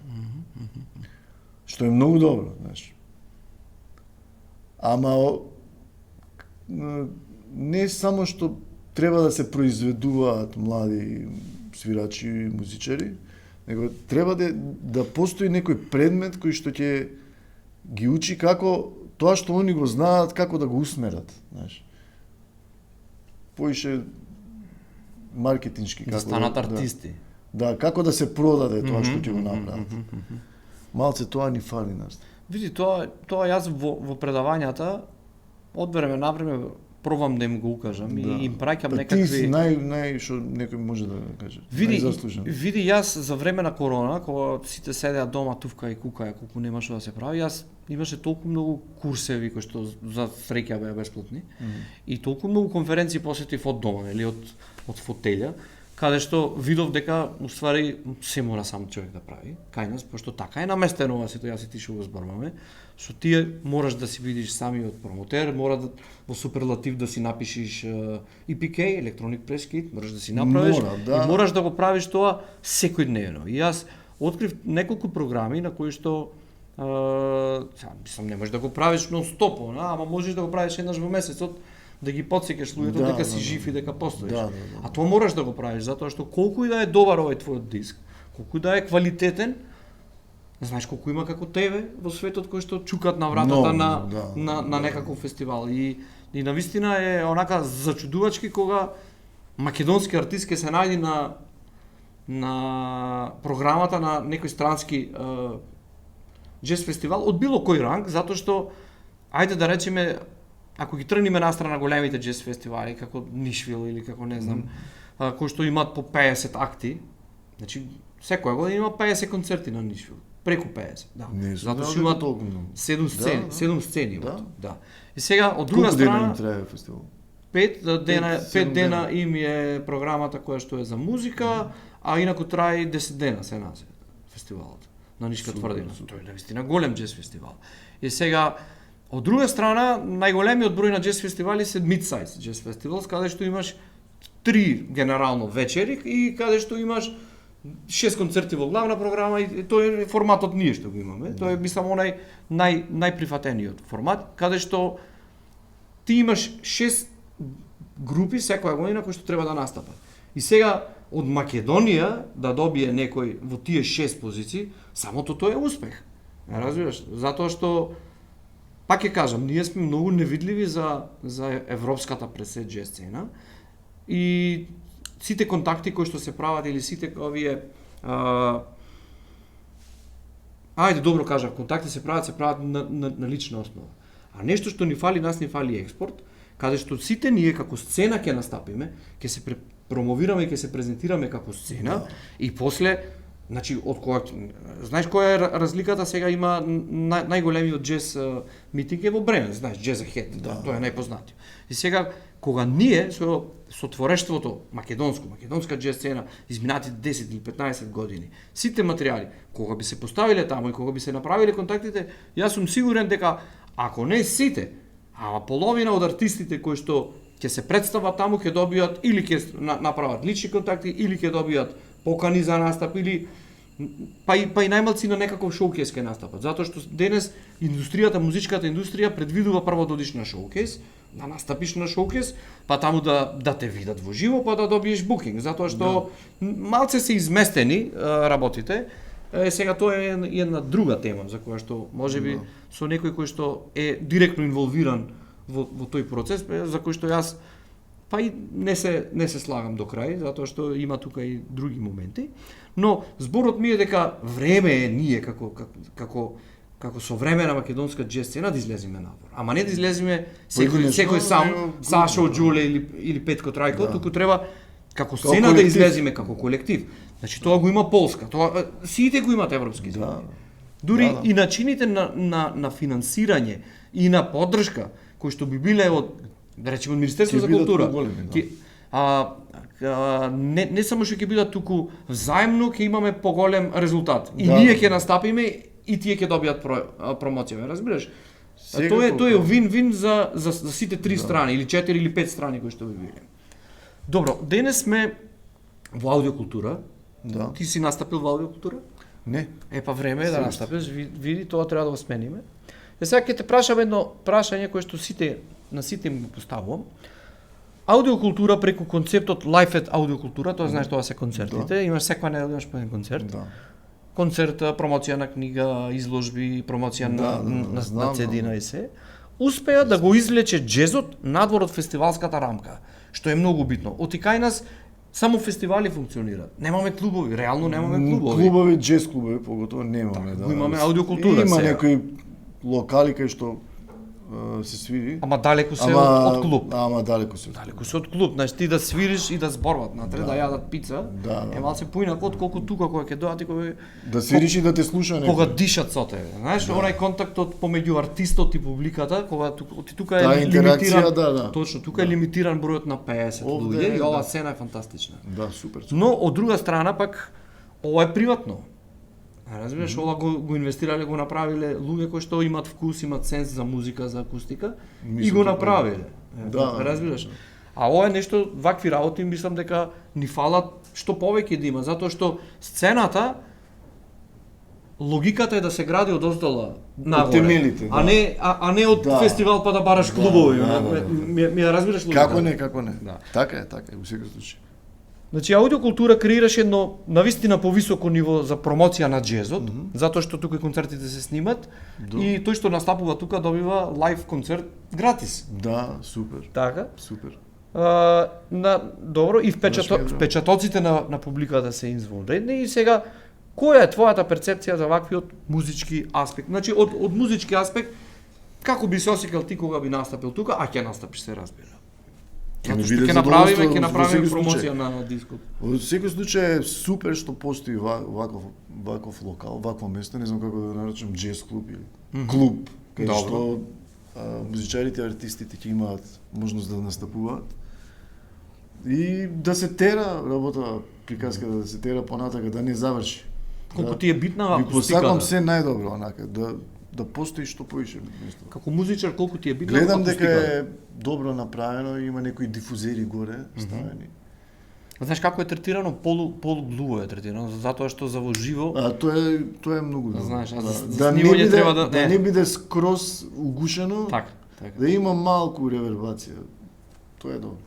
Speaker 2: Што е многу добро, знаеш. Ама не само што треба да се произведуваат млади свирачи и музичари, него треба да постои некој предмет кој што ќе ги учи како тоа што они го знаат, како да го усмерат, знаеш. Поише маркетиншки
Speaker 1: како да станат артисти.
Speaker 2: Да, како да се продаде тоа што ќе го направат. Малце тоа ни фали нас.
Speaker 1: Види, тоа јас во предавањата од време на време пробам да им го укажам и им праќам некакви.
Speaker 2: Ти си нај што некој може да каже.
Speaker 1: Види, јас за време на корона, кога сите седеа дома тувка и кукаја, колку нема што да се прави, јас имаше толку многу курсеви кои што за среќа беа бесплатни и толку многу конференции посетив од дома или од фотелја, каде што видов дека уствари се мора сам човек да прави, кај нас, пошто така е наместено ова сето, јас и ти што го зборуваме, што тие мораш да си видиш самиот промотер, мора да во суперлатив да си напишиш EPK, Electronic Press Kit, мораш да си направиш и мораш да го правиш тоа секојдневно. И јас открив неколку програми на кои што мислам не можеш да го правиш нон-стоп, ама можеш да го правиш еднаш во месецот, да ги потсекаш луѓето дека си жив и дека постоиш. А тоа мораш да го правиш затоа што колку и да е добар овој твојот диск, колку и да е квалитетен, знаеш колку има како тебе во светот кој што чукат на вратата на некаков фестивал и навистина е онака зачудувачки кога македонски артист ќе се најде на програмата на некој странски джез фестивал од било кој ранг, затоа што ајде да речеме ако ги тргнеме настрана големите джез фестивали како Нишвил или како не знам, кои што имаат по 50 акти, значи секоја година има 50 концерти на Нишвил, преку 50, затоа што имаат 7 сцени, да. И сега од друга страна 5 дена им е програмата која што е за музика, а инаку трае 10 дена се назе фестивалот на Нишка тврдина. Тој е навистина голем джез фестивал. И сега од друга страна, најголемиот број на джез фестивали се mid-size джез фестивал, каде што имаш 3 генерално вечери и каде што имаш 6 концерти во главна програма и тој е форматот ние што го имаме. Тоа е мислам онај најприфатениот формат, каде што ти имаш 6 групи секоја година кои што треба да настапат. И сега од Македонија да добие некој во тие 6 позиции, самото тоа е успех. Разбираш? Затоа што пак ќе кажам, ние сме многу невидливи за европската пресет джез сцена и сите контакти кои што се прават или сите овие ајде добро кажав, контакти се прават на лична основа. А нешто што ни фали, нас ни фали експорт, каде што сите ние како сцена ќе настапиме, ќе се промовираме и ќе се презентираме како сцена и после значи, од кога знаеш која е разликата, сега има најголемиот джез митинг е во Бремен, знаеш, Jazz Ahead, тоа е најпознатиот. И сега кога ние со творештвото македонска джез сцена изминати 10 или 15 години, сите материјали кога би се поставиле таму и кога би се направиле контактите, јас сум сигурен дека ако не сите, А половина од артистите кои што ќе се представат таму ќе добијат или ќе направат лични контакти или ќе добијат покани за настап или па и најмалци на некаков шоукейс ќе настапат, затоа што денес индустријата, музичката индустрија предвидува прво да одиш на шоукейс, да настапиш на шоукейс, па таму да те видат во живо, па да добиеш букинг, затоа што малце се изместени работите. Сега тоа е една друга тема за која што можеби со некој кој што е директно инволвиран во тој процес, за кој што јас па и не се слагам до крај, затоа што има тука и други моменти, но зборот ми е дека време е ние како современа македонска џез сцена да излеземе надвор. Ама не да излеземе секој сам, Сашо, Џуле или Петко Трајко, туку треба како сцена да излеземе како колектив. Значи тоа го има Полска, тоа сите го имат европски земји. Дури и начините на финансирање и на поддршка кои што би биле од да речеме од Министерството за култура. Не само што ќе бидат туку взаимно ќе имаме поголем резултат. И ние ќе настапиме и тие ќе добијат промоција, разбираш? Тоа е вин-вин за сите три страни или 4 или 5 страни кои што би биле. Добро, денес сме во аудиокултура.
Speaker 2: Да.
Speaker 1: Ти си настапил во аудиокултура?
Speaker 2: Не.
Speaker 1: Па време е да настапиш, види тоа треба да го смениме. Сега ќе те прашам едно прашање кое што на сите им го поставувам. Аудиокултура преку концептот Life at аудиокултура, тоа знаеш тоа се концертите, имаш секоја недела имаш по еден концерт.
Speaker 2: Да.
Speaker 1: Концерт, промоција на книга, изложби, промоција на CD и се. Успеа да го извлече џезот надвор од фестивалската рамка, што е многу битно. Оти кај нас само фестивали функционираат. Немаме клубови, реално немаме клубови.
Speaker 2: Клубови, џез клубови поготово немаме, да.
Speaker 1: Имаме аудиокултура.
Speaker 2: Има некои локали кај што се свири.
Speaker 1: Ама далеку се од клуб.
Speaker 2: Ама далеку се.
Speaker 1: Далеку се од клуб, значи ти да свириш и да зборват натре, да јадат пица. Е малце поинако отколку тука кога ќе дојдат и кога
Speaker 2: да свириш и да те слуша некој.
Speaker 1: Кога дишат со тебе. Знаеш, онај контактот помеѓу артистот и публиката, кога тука е
Speaker 2: лимитиран.
Speaker 1: Точно, тука е лимитиран бројот на 50 луѓе и оваа сцена е фантастична.
Speaker 2: Да, супер.
Speaker 1: Но од друга страна пак ова е приватно. Разбираш, ова го инвестирале, го направиле луѓе кои што имаат вкус, имаат сенс за музика, за акустика и го направиле.
Speaker 2: Да,
Speaker 1: разбираш. А ова е нешто, вакви работи мислам дека ни фалат што повеќе да има, затоа што сцената логиката е да се гради од оздола нагоре,
Speaker 2: темелите,
Speaker 1: а не од фестивал па да бараш клубови. Ми разбираш логиката?
Speaker 2: Како не. Така е, во секој случај.
Speaker 1: Значи, аудиокултура креираше едно навистина повисоко ниво за промоција на џезот, затоа што тука концертите се снимат и тој што настапува тука добива лайв концерт гратис.
Speaker 2: Да, супер.
Speaker 1: Така?
Speaker 2: Супер.
Speaker 1: Добро, и впечатоците на публиката се извонредни и сега, која е твојата перцепција за ваквиот музички аспект? Значи, од музички аспект, како би се осекал ти кога би настапил тука, а ќе настапиш, се разбира? Ќе направиме промоција на дискот.
Speaker 2: Во секој случај е супер што постои ваков локал, вакво место, не знам како да наречам, џез клуб или клуб, кај што музичарите и артистите ќе имаат можност да настапуваат и да се тера работа, приказката да се тера понатака, да не заврши.
Speaker 1: Колку ти е битна
Speaker 2: акустиката? Ви посакам се најдобро, онака, да постои што поише.
Speaker 1: Како музичар, колку ти е битна
Speaker 2: гледам дека е добро направено, има некои дифузери горе ставени.
Speaker 1: Знаеш како е третирано? Полуглуво е третирано, затоа што за во живо...
Speaker 2: Тоа е многу добро.
Speaker 1: Знаеш, за снимање треба
Speaker 2: да не биде скроз угушено,
Speaker 1: така.
Speaker 2: Да има малку ревербација. Тоа е добро.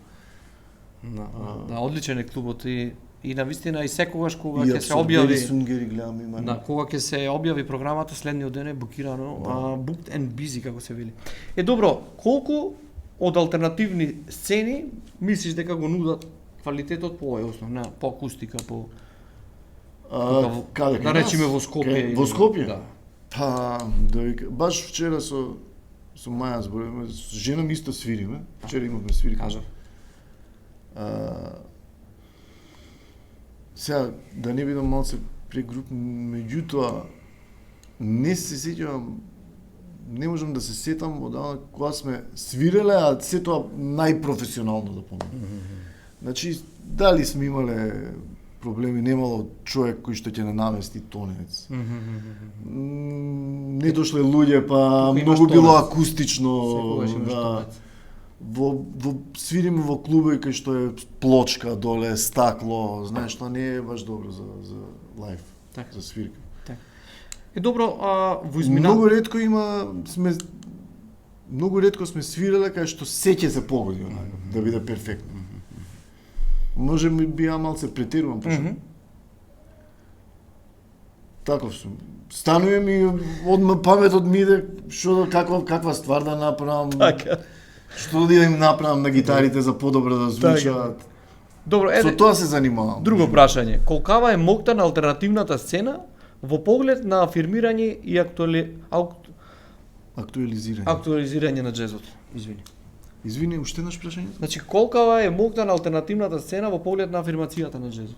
Speaker 1: Да, одличен е клубот и навистина и секогаш кога ќе се објави
Speaker 2: Сунгери гледам има.
Speaker 1: Да, кога ќе се објави програмата следниот ден е букирано, booked and busy како се вели. Добро, колку од алтернативни сцени мислиш дека го нудат квалитетот по овој основ, по акустика, по да речеме во Скопје?
Speaker 2: Во Скопје?
Speaker 1: Да.
Speaker 2: Баш вчера со Маја збориме, со жена ми исто свириме. Вчера имавме свирка.
Speaker 1: Кажав.
Speaker 2: Сега, да не бидам малце прегруп, меѓутоа, не се сеќавам, не можам да се сетам одамна кога сме свиреле, а се тоа најпрофесионално да помнам. Значи, дали сме имале проблеми немало човек кој што ќе не намести тонец. Не дошле луѓе, па
Speaker 1: Тука имаш
Speaker 2: многу било
Speaker 1: тонец.
Speaker 2: акустично.
Speaker 1: Секогаш имаш
Speaker 2: Да.
Speaker 1: тонец.
Speaker 2: Во свириме во клубови кај што е плочка доле, стакло, знаеш, тоа не е баш добро за лайф,
Speaker 1: Така.
Speaker 2: за свирка.
Speaker 1: Е добро, во измина...
Speaker 2: Многу ретко сме свирале кај што се ќе се погоди онака, да биде перфектно. Може би ја малце претерувам, пошто таков сум. Станувам и одма паметот ми иде што каква ствар да направам.
Speaker 1: Така.
Speaker 2: Што да им направам на гитарите за подобро да звучат.
Speaker 1: Добро,
Speaker 2: Со тоа се занимавам.
Speaker 1: друго прашање. Колкава е моќта на алтернативната сцена во поглед на афирмирање и актуализирање на джезот? Извини.
Speaker 2: Извини, уште еднаш прашањето?
Speaker 1: Значи, колкава е моќта на алтернативната сцена во поглед на афирмацијата на джезот?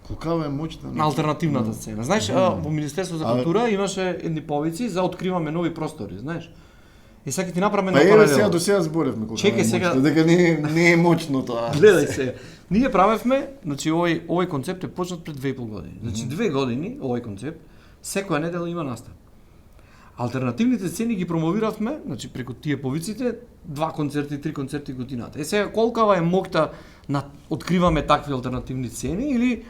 Speaker 2: Колкава е моќта
Speaker 1: На алтернативната сцена. Знаеш, во Министерство за култура имаше едни повици за откриваме нови простори, знаеш. И сега ќе ти направиме
Speaker 2: Па
Speaker 1: едно
Speaker 2: еве сега
Speaker 1: паралело.
Speaker 2: до сега зборевме колку
Speaker 1: Чекај
Speaker 2: е
Speaker 1: сега.
Speaker 2: моќта, дека не е моќно тоа.
Speaker 1: Гледај се. Ние правевме, значи овој концепт е почнат пред 2,5 години. Значи 2 години овој концепт секоја недела има настап. Алтернативните сцени ги промовиравме, значи преку тие повиците, 2 концерти, 3 концерти годината. Е сега колкава е моќта на откриваме такви алтернативни сцени или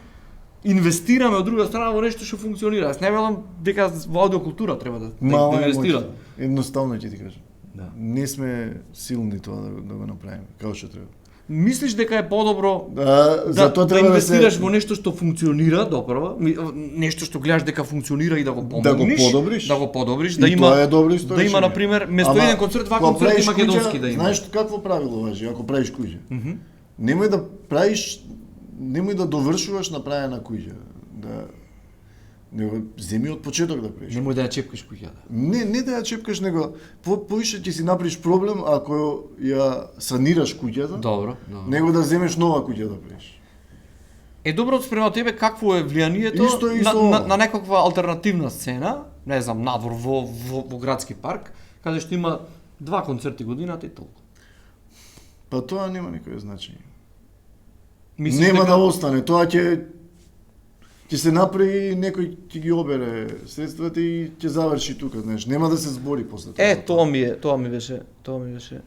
Speaker 1: инвестираме од друга страна во нешто што функционира. Јас не велам дека во аудиокултура треба да
Speaker 2: Мала е
Speaker 1: инвестира.
Speaker 2: моќта. Едноставно ќе ти кажам.
Speaker 1: Да.
Speaker 2: Не сме силни тоа да го направиме, како што треба.
Speaker 1: Мислиш дека е подобро
Speaker 2: За тоа
Speaker 1: да
Speaker 2: треба
Speaker 1: инвестираш
Speaker 2: да се
Speaker 1: во нешто што функционира добро, нешто што гледаш дека функционира и да го помогнеш,
Speaker 2: да го подобриш.
Speaker 1: да
Speaker 2: И
Speaker 1: има
Speaker 2: тоа е добро исто
Speaker 1: да има
Speaker 2: решение.
Speaker 1: на пример место еден концерт, два
Speaker 2: кога
Speaker 1: концерти
Speaker 2: правиш
Speaker 1: македонски
Speaker 2: куќа,
Speaker 1: да има.
Speaker 2: Знаеш какво правило важи ако правиш куќа? Немој да правиш, немој да довршуваш направена куќа. Него земи од почеток да правиш.
Speaker 1: Немој да ја чепкаш куќата.
Speaker 2: Не да ја чепкаш, него повише ќе си направиш проблем ако ја санираш куќата,
Speaker 1: Добро.
Speaker 2: него да земеш нова куќа да правиш.
Speaker 1: Е добро спрема тебе какво е влијанието
Speaker 2: Исто е и со
Speaker 1: на некаква алтернативна сцена, не знам, надвор во градски парк, каде што има 2 концерти годината и толку.
Speaker 2: Па тоа нема никој значење.
Speaker 1: Мислиш
Speaker 2: Нема
Speaker 1: дека-
Speaker 2: да остане, тоа ќе се направи, некој ќе ги обере средствата и ќе заврши тука, знаеш, нема да се збори после тоа.
Speaker 1: тоа ми беше.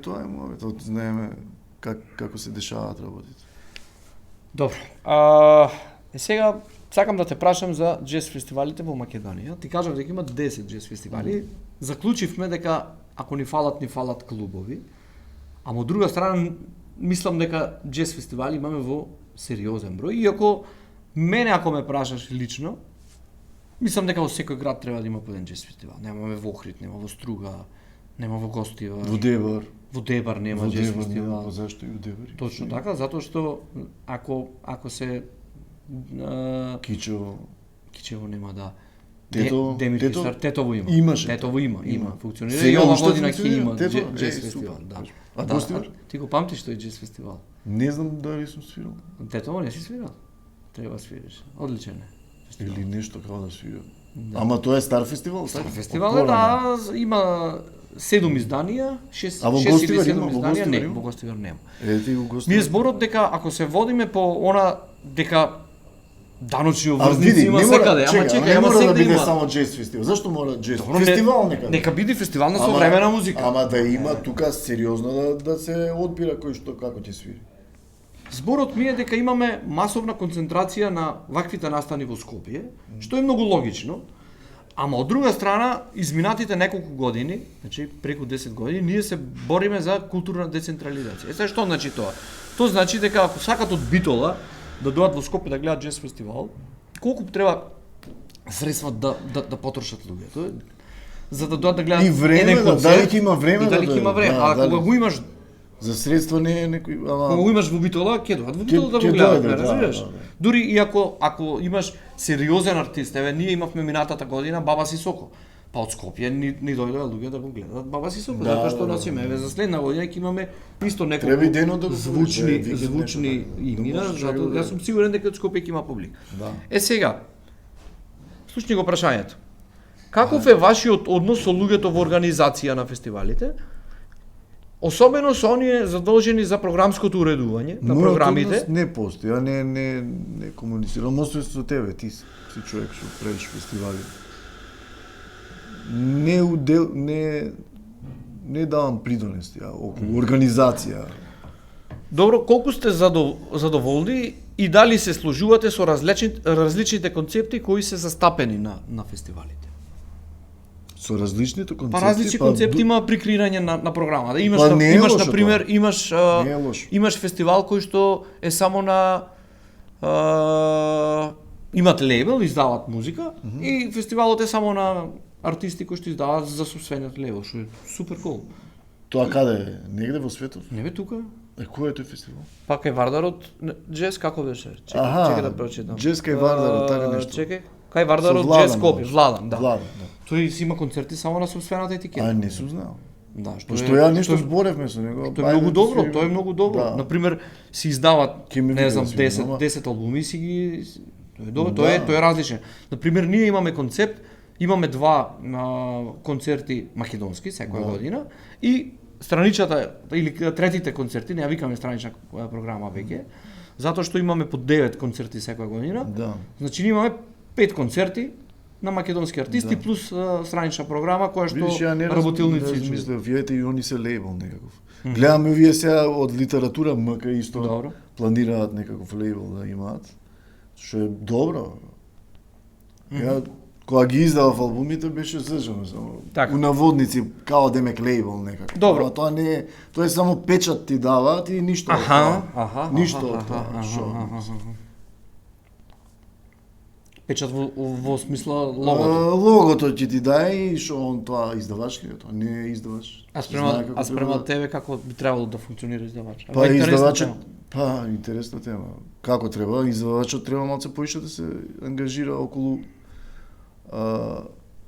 Speaker 2: Тоа е мојот, знаеме како се дешаваат работите.
Speaker 1: Добро. Сега сакам да те прашам за джез фестивалите во Македонија. Ти кажав дека има 10 джез фестивали. Заклучивме дека ако ни фалат клубови. Ама од друга страна мислам дека джез фестивали имаме во сериозен број. Иако ако ме прашаш лично, мислам дека во секој град треба да има по еден джез фестивал. Немаме во Охрид, нема во Струга, нема во Гостивар. Во Дебар нема джез фестивал.
Speaker 2: Па зашто и во Дебар?
Speaker 1: Точно така, затоа што ако се Кичево нема да.
Speaker 2: Тетово
Speaker 1: има.
Speaker 2: имаше.
Speaker 1: Тетово има. Функционира
Speaker 2: Сега
Speaker 1: и ова
Speaker 2: уште
Speaker 1: година ќе
Speaker 2: функционира?
Speaker 1: има
Speaker 2: Тетово?
Speaker 1: джез
Speaker 2: Е,
Speaker 1: фестивал,
Speaker 2: супер.
Speaker 1: да.
Speaker 2: А Гостивар?
Speaker 1: Ти го памтиш тој джез фестивал?
Speaker 2: Не знам дали сум свирал.
Speaker 1: Тетово не си свирал. Треба да свириш. Одличен е. фестивал.
Speaker 2: Или нешто како да свирам.
Speaker 1: Да.
Speaker 2: Ама тоа е стар фестивал?
Speaker 1: Стар
Speaker 2: така?
Speaker 1: фестивал
Speaker 2: Од
Speaker 1: е,
Speaker 2: порано.
Speaker 1: да, има 7 изданија, 6
Speaker 2: А во
Speaker 1: или
Speaker 2: Гостивар
Speaker 1: 7
Speaker 2: има? Во
Speaker 1: изданија,
Speaker 2: Гостивар
Speaker 1: не,
Speaker 2: има?
Speaker 1: во Гостивар нема.
Speaker 2: Ти го
Speaker 1: Ми е
Speaker 2: Гостивар.
Speaker 1: зборот дека ако се водиме по она дека даночни
Speaker 2: А
Speaker 1: обврзници
Speaker 2: види,
Speaker 1: има
Speaker 2: не мора,
Speaker 1: секаде, ама
Speaker 2: чекај,
Speaker 1: чекај,
Speaker 2: не
Speaker 1: ама
Speaker 2: мора да
Speaker 1: секаде
Speaker 2: биде
Speaker 1: има.
Speaker 2: само джез фестивал. Зашто мора джез?
Speaker 1: Добро, не-
Speaker 2: Фестивал некаде.
Speaker 1: Нека биде фестивал на
Speaker 2: Ама-
Speaker 1: современа музика.
Speaker 2: Ама да има тука сериозно да се одбира кој што како ќе свири.
Speaker 1: Зборот ми е дека имаме масовна концентрација на ваквите настани во Скопје, што е многу логично. Ама од друга страна, изминатите неколку години, значи преку 10 години, ние се бориме за културна децентрализација. Сега што значи тоа? Тоа значи дека ако сакат од Битола да дојдат во Скопје да гледат джез фестивал, колку треба средства да потрошат луѓето за да дојдат да гледат
Speaker 2: И време,
Speaker 1: еден
Speaker 2: да,
Speaker 1: концерт?
Speaker 2: дали ќе има време
Speaker 1: и дали
Speaker 2: да
Speaker 1: ќе има
Speaker 2: дојдат,
Speaker 1: време?
Speaker 2: да,
Speaker 1: А
Speaker 2: дали-
Speaker 1: кога го имаш,
Speaker 2: За средства не е некој,
Speaker 1: кога го
Speaker 2: ама
Speaker 1: имаш во Битола, ќе дојдат во Битола да
Speaker 2: ќе
Speaker 1: го гледат,
Speaker 2: дојдат,
Speaker 1: ме
Speaker 2: да,
Speaker 1: разбираш?
Speaker 2: да, да.
Speaker 1: Дури и ако имаш сериозен артист, еве ние имавме минатата година Баба Сисоко. Па од Скопје ни дојдоа луѓе да го гледат Баба Сисоко,
Speaker 2: Да,
Speaker 1: затоа што
Speaker 2: да,
Speaker 1: носиме,
Speaker 2: да.
Speaker 1: еве за следна година ќе имаме исто
Speaker 2: Треба и
Speaker 1: неколку
Speaker 2: денот да го
Speaker 1: звучни
Speaker 2: правиш, да, викенд
Speaker 1: звучни
Speaker 2: нешто, да.
Speaker 1: имена,
Speaker 2: Да можеш да
Speaker 1: затоа
Speaker 2: го
Speaker 1: јас сум сигурен дека од Скопје ќе има публика.
Speaker 2: да.
Speaker 1: Е сега, слушни го прашањето. Каков е вашиот однос со луѓето во организација на фестивалите? Особено со оние задолжени за програмското уредување на програмите.
Speaker 2: Не постои, ја не комуницирам, освен со тебе, ти си човек што правиш фестивали. Не давам придонес околу организација.
Speaker 1: Добро, колку сте задоволни и дали се сложувате со различните концепти кои се застапени на фестивалите?
Speaker 2: Со различните концепти?
Speaker 1: Различни концепти има при креирање на програма. Да имаш на пример, имаш фестивал кој што е само на имат лейбл, издават музика и фестивалот е само на артисти кои што издаваат за собствениот лейбл, што е супер кул.
Speaker 2: Тоа каде е? Негде во светот?
Speaker 1: Не бе тука.
Speaker 2: Кој е тој фестивал?
Speaker 1: Пак е Вардарот, Джез како беше? Чекај да прочитам.
Speaker 2: Джез кај Вардарот, така нешто.
Speaker 1: Чекај. Кај Вардарот, Джез Скопје, Владан, да.
Speaker 2: Владан, да.
Speaker 1: Тој си има концерти само на собствената етикета.
Speaker 2: Не сум знал.
Speaker 1: Да,
Speaker 2: што ја нешто зборевме со него.
Speaker 1: Тоа е многу добро, тоа е многу добро.
Speaker 2: Да.
Speaker 1: Например, си издават, не знам, 10 албуми си ги тоа е добро, тоа е различен. Например, ние имаме концепт, имаме два концерти македонски секоја година и страничната или третите концерти, не ја викаме странична програма веќе, затоа што имаме по 9 концерти секоја година.
Speaker 2: Да.
Speaker 1: Значи ние имаме 5 концерти на македонски артисти плюс странична програма која што работилници.
Speaker 2: Мислам, виете и они се лейбл некаков. Гледаме вие сега од литература МК исто планираат некаков лейбл да имаат, што е добро. Ја кога ги издавав албумите беше зажено само. У наводници као демек лейбл некако.
Speaker 1: Добро,
Speaker 2: тоа не е, тоа е само печат ти даваат и ништо. Ништо од тоа.
Speaker 1: Печат во смисла логото.
Speaker 2: Логото ќе ти даде и што он тоа издавачки, тоа не е издавач.
Speaker 1: А спрема тебе како би требало да функционира издавач?
Speaker 2: Издавачот, интересна тема. Како треба? Издавачот треба малце поише да се ангажира околу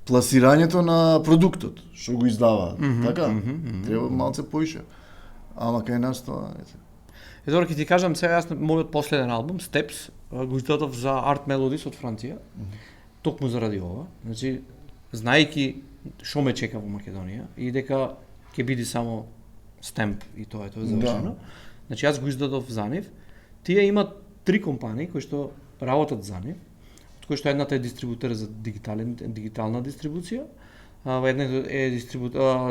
Speaker 2: пласирањето на продуктот, што го издаваат, така? Треба малце поише. Ама кај нас тоа,
Speaker 1: Добро, ќе ти кажам сега, јас мојот последен албум, Steps, го издадов за Art Melodies од Франција, токму заради ова. Значи, знаејќи што ме чека во Македонија и дека ќе биде само стемп и тоа е завршено. Значи, јас го издадов за нив. Тие имат 3 компании кои што работат за нив, од кои што едната е дистрибутер за дигитална дистрибуција, една е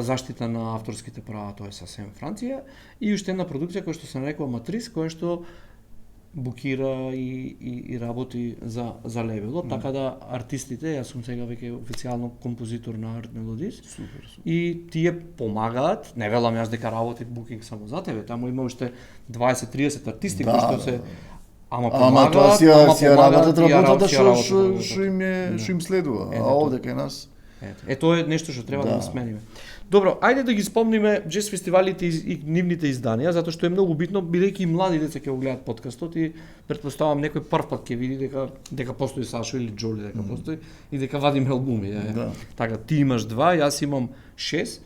Speaker 1: заштита на авторските права, тоа е сасем Франција, и уште една продукција која што се нарекува Матрис, која што букира и работи за лейбелот, така да артистите, јас сум сега веќе официјално композитор на Art Melodies.
Speaker 2: Супер.
Speaker 1: И тие помагаат, не велам јас дека работи букинг само за тебе, таму има уште 20-30 артисти кои што се Ама
Speaker 2: тоа си ја работата што им следува, а овде кај нас.
Speaker 1: Тоа е нешто што треба да смениме. Добро, ајде да ги спомниме джез фестивалите и нивните изданија, затоа што е многу битно, бидејќи и млади деца ќе го гледаат подкастот и претпоставам некој прв пат ќе види дека постои Сашо или Џоли дека постои и дека вадиме албуми. Така, ти имаш 2, јас имам 6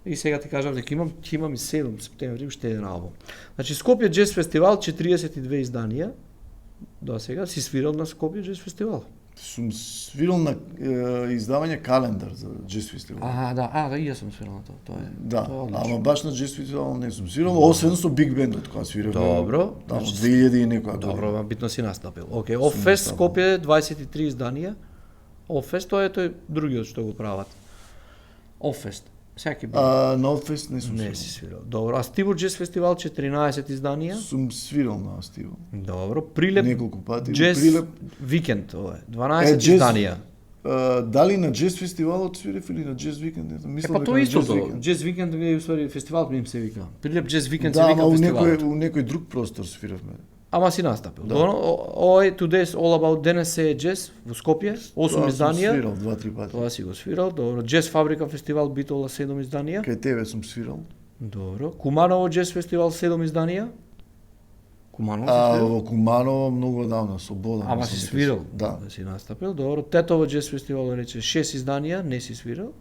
Speaker 1: и сега ти кажам дека имам и 7 септември уште еден албум. Значи Скопје Джез фестивал 42 изданија. До сега си свирал на Скопје Джез фестивал.
Speaker 2: Сум свирал на издавање календар за Джез фестивал.
Speaker 1: Да, и јас сум свирал на тоа.
Speaker 2: Да, ама баш на Джез фестивал не сум свирал, освен со Биг Бендот кога свирав.
Speaker 1: Добро.
Speaker 2: Таму 2000 и некоја.
Speaker 1: Добро, битно си настапил. Океј, Оффест Скопје 23 изданија. Оффест тоа е другиот што го прават. Оффест. Секи бил.
Speaker 2: На Оффест не сум свирал.
Speaker 1: Не си свирал. Добро, а Стиво Джез фестивал 14 изданија.
Speaker 2: Сум свирал на Стиво.
Speaker 1: Добро, Прилеп
Speaker 2: неколку пати.
Speaker 1: Джез Викенд, ова е 12 изданија.
Speaker 2: Дали на Джез фестивалот свирев или на Джез Викенд?
Speaker 1: Мислам тоа истото. Джез Викенд е усвари фестивалот им се вика. Прилеп Джез Викенд се вика
Speaker 2: фестивалот. Да, у некој друг простор свиравме.
Speaker 1: Ама си настапил. Ова е Today's All About Денес е джез во Скопје, 8 изданија.
Speaker 2: Свирал 2-3 пати.
Speaker 1: Тоа си го свирал. Добро. Джез Фабрика фестивал Битола 7 изданија.
Speaker 2: Кај тебе сум свирал.
Speaker 1: Добро. Куманово Джез фестивал 7 изданија.
Speaker 2: Во Куманово многу одавна, Слобода.
Speaker 1: Ама си свирал?
Speaker 2: Да.
Speaker 1: Си настапил. Добро. Тетово Джез фестивал рече 6 изданија, не си свирал.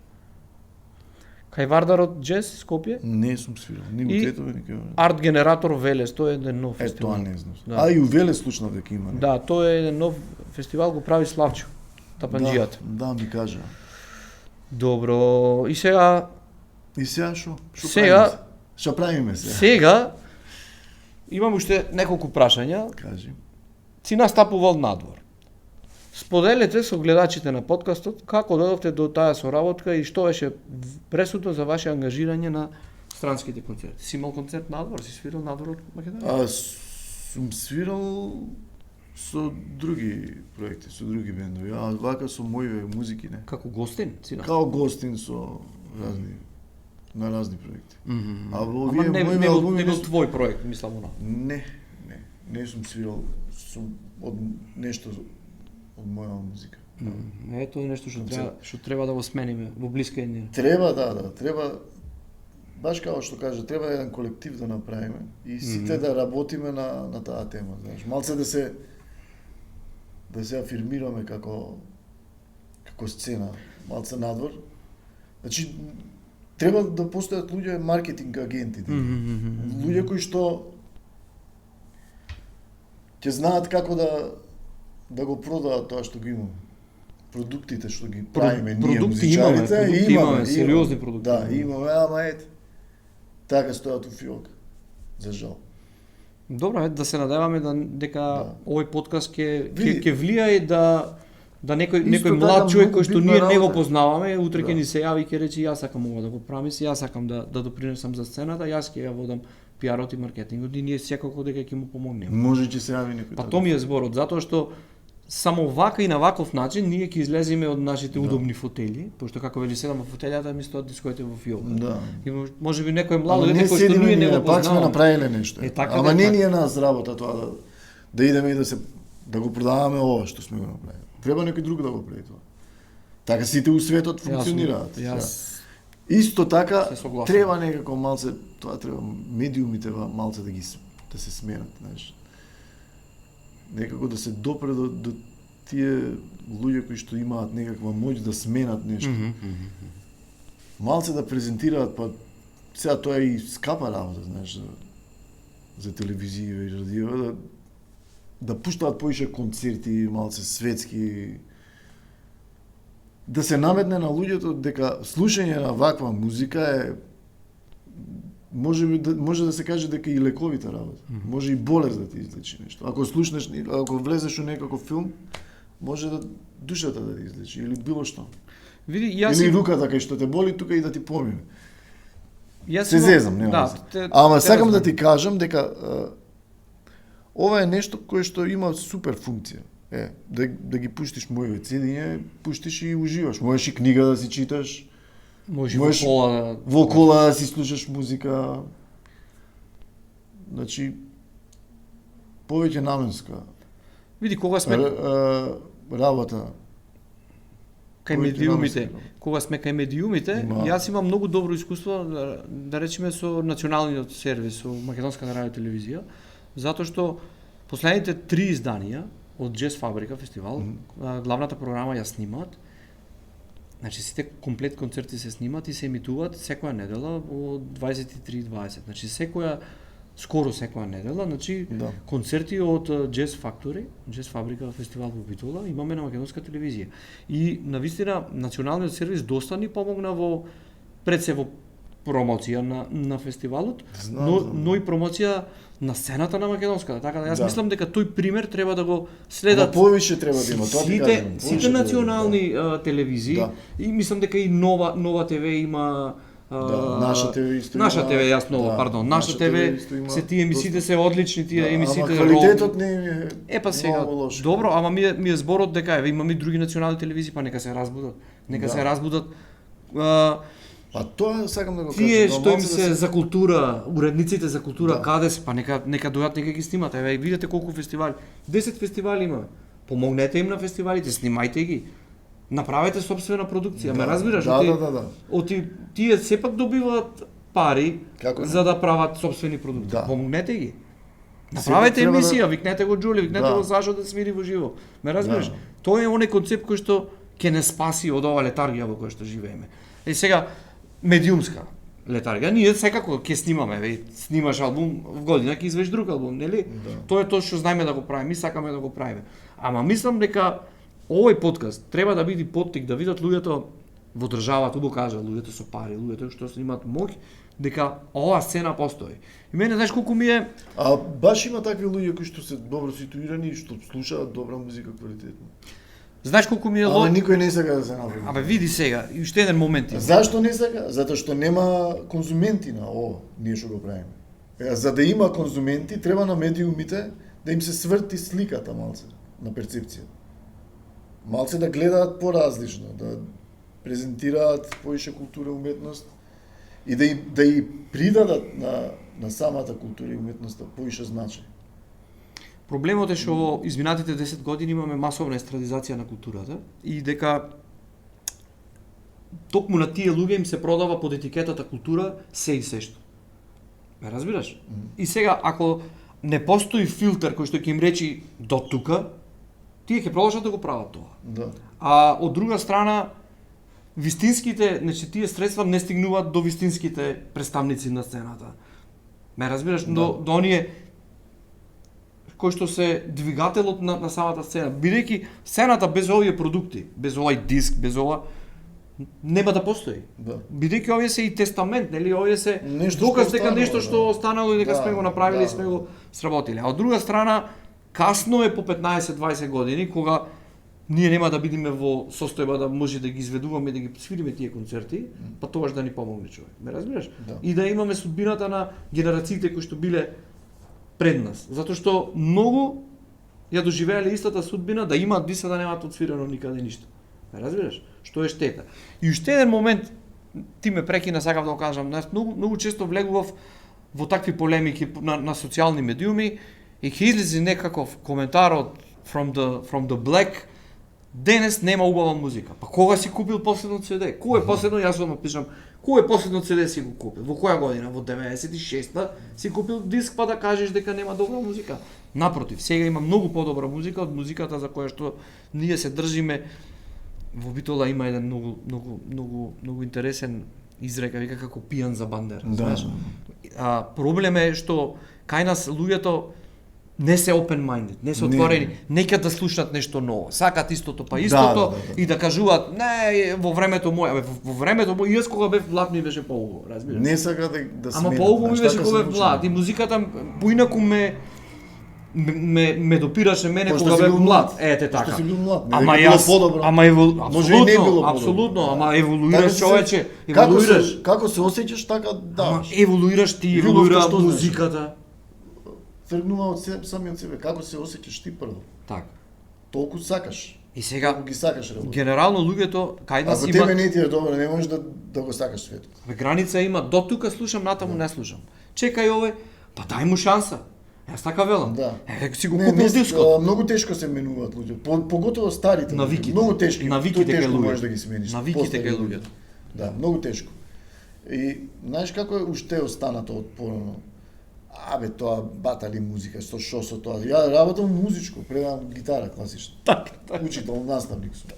Speaker 1: Кај Вардарот Джез Скопје?
Speaker 2: Не сум свирал, ни во Тетово, ни кај.
Speaker 1: Арт Генератор Велес, тоа е еден нов фестивал.
Speaker 2: Тоа не знам. Да. И у Велес слушнав дека има.
Speaker 1: Да, тоа е еден нов фестивал, го прави Славчо Тапанџијата.
Speaker 2: Да, ми кажа.
Speaker 1: Добро, и сега
Speaker 2: што?
Speaker 1: Сега
Speaker 2: Што правиме се?
Speaker 1: Сега имам уште неколку прашања.
Speaker 2: Кажи.
Speaker 1: Си настапувал надвор. Споделете со гледачите на подкастот како дојдовте до таа соработка и што беше пресудно за ваше ангажирање на странските концерти. Си имал концерт надвор, си свирал надвор од Македонија?
Speaker 2: Сум свирал со други проекти, со други бендови, а вака со моите музики не.
Speaker 1: Како гостин? Си
Speaker 2: Као гостин со разни на разни проекти. А во
Speaker 1: Ама
Speaker 2: овие
Speaker 1: не,
Speaker 2: мои
Speaker 1: не,
Speaker 2: албуми
Speaker 1: не бил твој проект, мислам оно.
Speaker 2: не сум свирал од нешто од моја музика.
Speaker 1: Ето е нешто што треба да го смениме во блиска иднина.
Speaker 2: Треба, треба баш како што кажа, треба еден колектив да направиме и сите да работиме на таа тема, знаеш, малце да се афирмираме како сцена, малце надвор. Значи треба да постојат луѓе маркетинг агенти, луѓе кои што ќе знаат како да го продаат тоа што го имаме. Продуктите што ги правиме ние музичарите,
Speaker 1: имаме сериозни продукти.
Speaker 2: Да, имаме, ама ете, така стојат у фиок, за жал.
Speaker 1: Добро, да се надеваме дека овој подкаст ќе влијае да некој млад човек кој што ние не го познаваме, утре ќе ни се јави и ќе рече јас сакам ова да го правам, јас сакам да допринесам за сцената, јас ќе ја водам пиарот и маркетингот и ние секако дека ќе му помогнеме.
Speaker 2: Може ќе се јави некој.
Speaker 1: Па тоа ми е зборот, затоа што само вака и на ваков начин ние ќе излеземе од нашите удобни фотели, пошто како вели седам во фотелјата ми стоат дискоите во фиолка.
Speaker 2: Да.
Speaker 1: И можеби некој младо дете кој што ние не го
Speaker 2: пак сме
Speaker 1: познаваме.
Speaker 2: направиле нешто. Ама не ни е нас работа тоа да идеме и да го продаваме ова што сме го направиле. Треба некој друг да го прави тоа. Така сите у светот функционираат. Исто така треба некако малце, тоа треба медиумите малце да се сменат, знаеш. Некако да се допре до тие луѓе кои што имаат некаква моќ да сменат нешто. Малце да презентираат, па сега тоа е и скапа работа, знаеш, за телевизија и радио, да пуштаат поише концерти, малце светски, да се наметне на луѓето дека слушање на ваква музика е може да се каже дека и лековита работа. Може и болест да ти излечи нешто. Ако слушнеш, ако влезеш у некаков филм, може да душата да ти излечи или било што.
Speaker 1: Види, јас
Speaker 2: или руката кај што те боли тука и да ти помине.
Speaker 1: Јас
Speaker 2: се зезам, нема везе. Ама сакам да ти кажам дека ова е нешто кое што има супер функција. Да ги пуштиш моите цедиња, пуштиш и уживаш. Можеш и книга да си читаш.
Speaker 1: Можеш
Speaker 2: во кола да си слушаш музика. Значи повеќе наменска.
Speaker 1: Види кога сме
Speaker 2: работа
Speaker 1: кај медиумите. Кога сме кај медиумите, јас имам многу добро искуство да речеме со националниот сервис, со Македонската радио телевизија, затоа што последните 3 изданија од Джез Фабрика фестивал, главната програма ја снимаат. Значи сите комплет концерти се снимаат и се емитуваат секоја недела од 23:20. Значи скоро секоја недела, значи концерти од Jazz Factory, Jazz Фабрика фестивал во Битола, имаме на македонска телевизија. И навистина националниот сервис доста ни помогна пред се во промоција на фестивалот, но и промоција на сцената на македонската. Така да јас мислам дека тој пример треба да го следат.
Speaker 2: Повише треба да има, тоа ти кажам.
Speaker 1: Сите национални телевизии и мислам дека и Нова ТВ има
Speaker 2: Наша ТВ исто има.
Speaker 1: Наша ТВ јасно, пардон. Наша ТВ се тие емисиите се одлични, тие емисиите.
Speaker 2: Ама квалитетот не е.
Speaker 1: Па сега добро, ама ми е зборот дека имаме и други национални телевизии, па нека се разбудат. Нека се разбудат.
Speaker 2: Па тоа сакам да го кажам.
Speaker 1: Тие што им се за култура, уредниците за култура, каде се, па нека дојдат, нека ги снимат. Еве видете колку фестивали. 10 фестивали има. Помогнете им на фестивалите, снимајте ги. Направете собствена продукција, ме разбираш? Тие сепак добиваат пари за да прават собствени продукти. Помогнете ги. Направете емисија, викнете го Џули, викнете го Сашо да свири во живо. Ме разбираш? Тоа е оној концепт кој што ќе не спаси од ова летаргија во која што живееме. И сега медиумска летаргија, ние секако ќе снимаме, снимаш албум, в година ќе извеш друг албум, нели? Тоа е тоа што знаеме да го правиме, ми сакаме да го правиме. Ама мислам дека овој подкаст треба да биде поттик да видат луѓето во државата, убаво кажа, луѓето со пари, луѓето што имаат моќ, дека оваа сцена постои. И мене знаеш колку ми е
Speaker 2: А баш има такви луѓе кои што се добро ситуирани и што слушаат добра музика квалитетно.
Speaker 1: знаеш колку ми е
Speaker 2: Ама никој не сака да се направи.
Speaker 1: Абе види сега, и уште еден момент има.
Speaker 2: Зашто не сака? Затоа што нема конзументи на ово, ние што го правиме. За да има конзументи, треба на медиумите да им се сврти сликата малце на перцепција. Малце да гледаат поразлично, да презентираат поише култура и уметност и да и придадат на самата култура и уметноста поише значај.
Speaker 1: Проблемот е што во изминатите 10 години имаме масовна естрадизација на културата и дека токму на тие луѓе им се продава под етикетата култура се и сешто. Ме разбираш? И сега ако не постои филтер кој што ќе им речи до тука, тие ќе продолжат да го прават тоа.
Speaker 2: Да.
Speaker 1: А од друга страна вистинските, значи тие средства не стигнуваат до вистинските представници на сцената. Ме разбираш? До оние кој што се двигателот на самата сцена. Бидејќи сцената без овие продукти, без овој диск, без ова нема да постои.
Speaker 2: Да.
Speaker 1: Бидејќи овие се и тестамент, нели, овие се
Speaker 2: Нешто
Speaker 1: доказ
Speaker 2: што
Speaker 1: дека
Speaker 2: останало,
Speaker 1: нешто што
Speaker 2: да.
Speaker 1: останало и дека
Speaker 2: Да,
Speaker 1: сме го направили и
Speaker 2: да,
Speaker 1: сме
Speaker 2: да.
Speaker 1: го сработили. А од друга страна, касно е по 15-20 години кога ние нема да бидеме во состојба да може да ги изведуваме, да ги свириме тие концерти, па тогаш да ни помогне човек. Ме разбираш?
Speaker 2: Да.
Speaker 1: И да имаме судбината на генерациите кои што биле пред нас. Затоа што многу ја доживеале истата судбина, да имаат диса да немаат отсвирено никаде ништо. Ме разбираш? Што е штета. И уште еден момент, ти ме прекина, сакав да го кажам, многу често влегував во такви полемики на социјални медиуми и ќе излезе некаков коментар од from the black, денес нема убава музика. Па кога си купил последно CD? Кој е последно, јас вам пишам, кој е последно CD си го купил? Во која година? Во 96-та си купил диск па да кажеш дека нема добра музика? Напротив, сега има многу подобра музика од музиката за која што ние се држиме. Во Битола има еден многу интересен изрека, вика како пијан за бандера, знаеш? Проблем е што кај нас луѓето не се open minded, не се отворени, не ќе да слушнат нешто ново. Сакат истото па истото и да кажуваат не во времето мој, во времето мој јас кога бев млад ми беше поубаво, разбираш?
Speaker 2: Не сака да
Speaker 1: Ама поубаво ми беше кога бев млад и музиката поинаку ме допираше мене кога бев млад. Ете така.
Speaker 2: Што си бил млад,
Speaker 1: Ама
Speaker 2: јас
Speaker 1: ама
Speaker 2: може и не било
Speaker 1: апсолутно, ама еволуираш човече,
Speaker 2: Како
Speaker 1: еволуираш.
Speaker 2: како се осеќаш така
Speaker 1: Ама
Speaker 2: даваш.
Speaker 1: еволуираш ти, еволуира музиката.
Speaker 2: Тргнува од самиот себе, како се осеќаш ти прво.
Speaker 1: Така.
Speaker 2: Толку сакаш.
Speaker 1: И сега
Speaker 2: Толку ги сакаш работа.
Speaker 1: генерално луѓето кај нас
Speaker 2: Ако
Speaker 1: има
Speaker 2: тебе не ти е добро, не можеш да го сакаш светот.
Speaker 1: граница има, до тука слушам, натаму не слушам. Чекај овој, па дај му шанса. Јас така велам.
Speaker 2: Да.
Speaker 1: Си го купил дискот.
Speaker 2: Многу тешко се менуваат луѓе, поготово старите.
Speaker 1: Навиките.
Speaker 2: Многу тешки.
Speaker 1: Навиките кај луѓето.
Speaker 2: Можеш да ги смениш.
Speaker 1: Навиките кај луѓето.
Speaker 2: Да, многу тешко. И знаеш како е уште останато од порано? Абе, тоа батали музика, што со тоа. Ја работам музичко, предавам гитара класична.
Speaker 1: Така.
Speaker 2: Учител, наставник сум.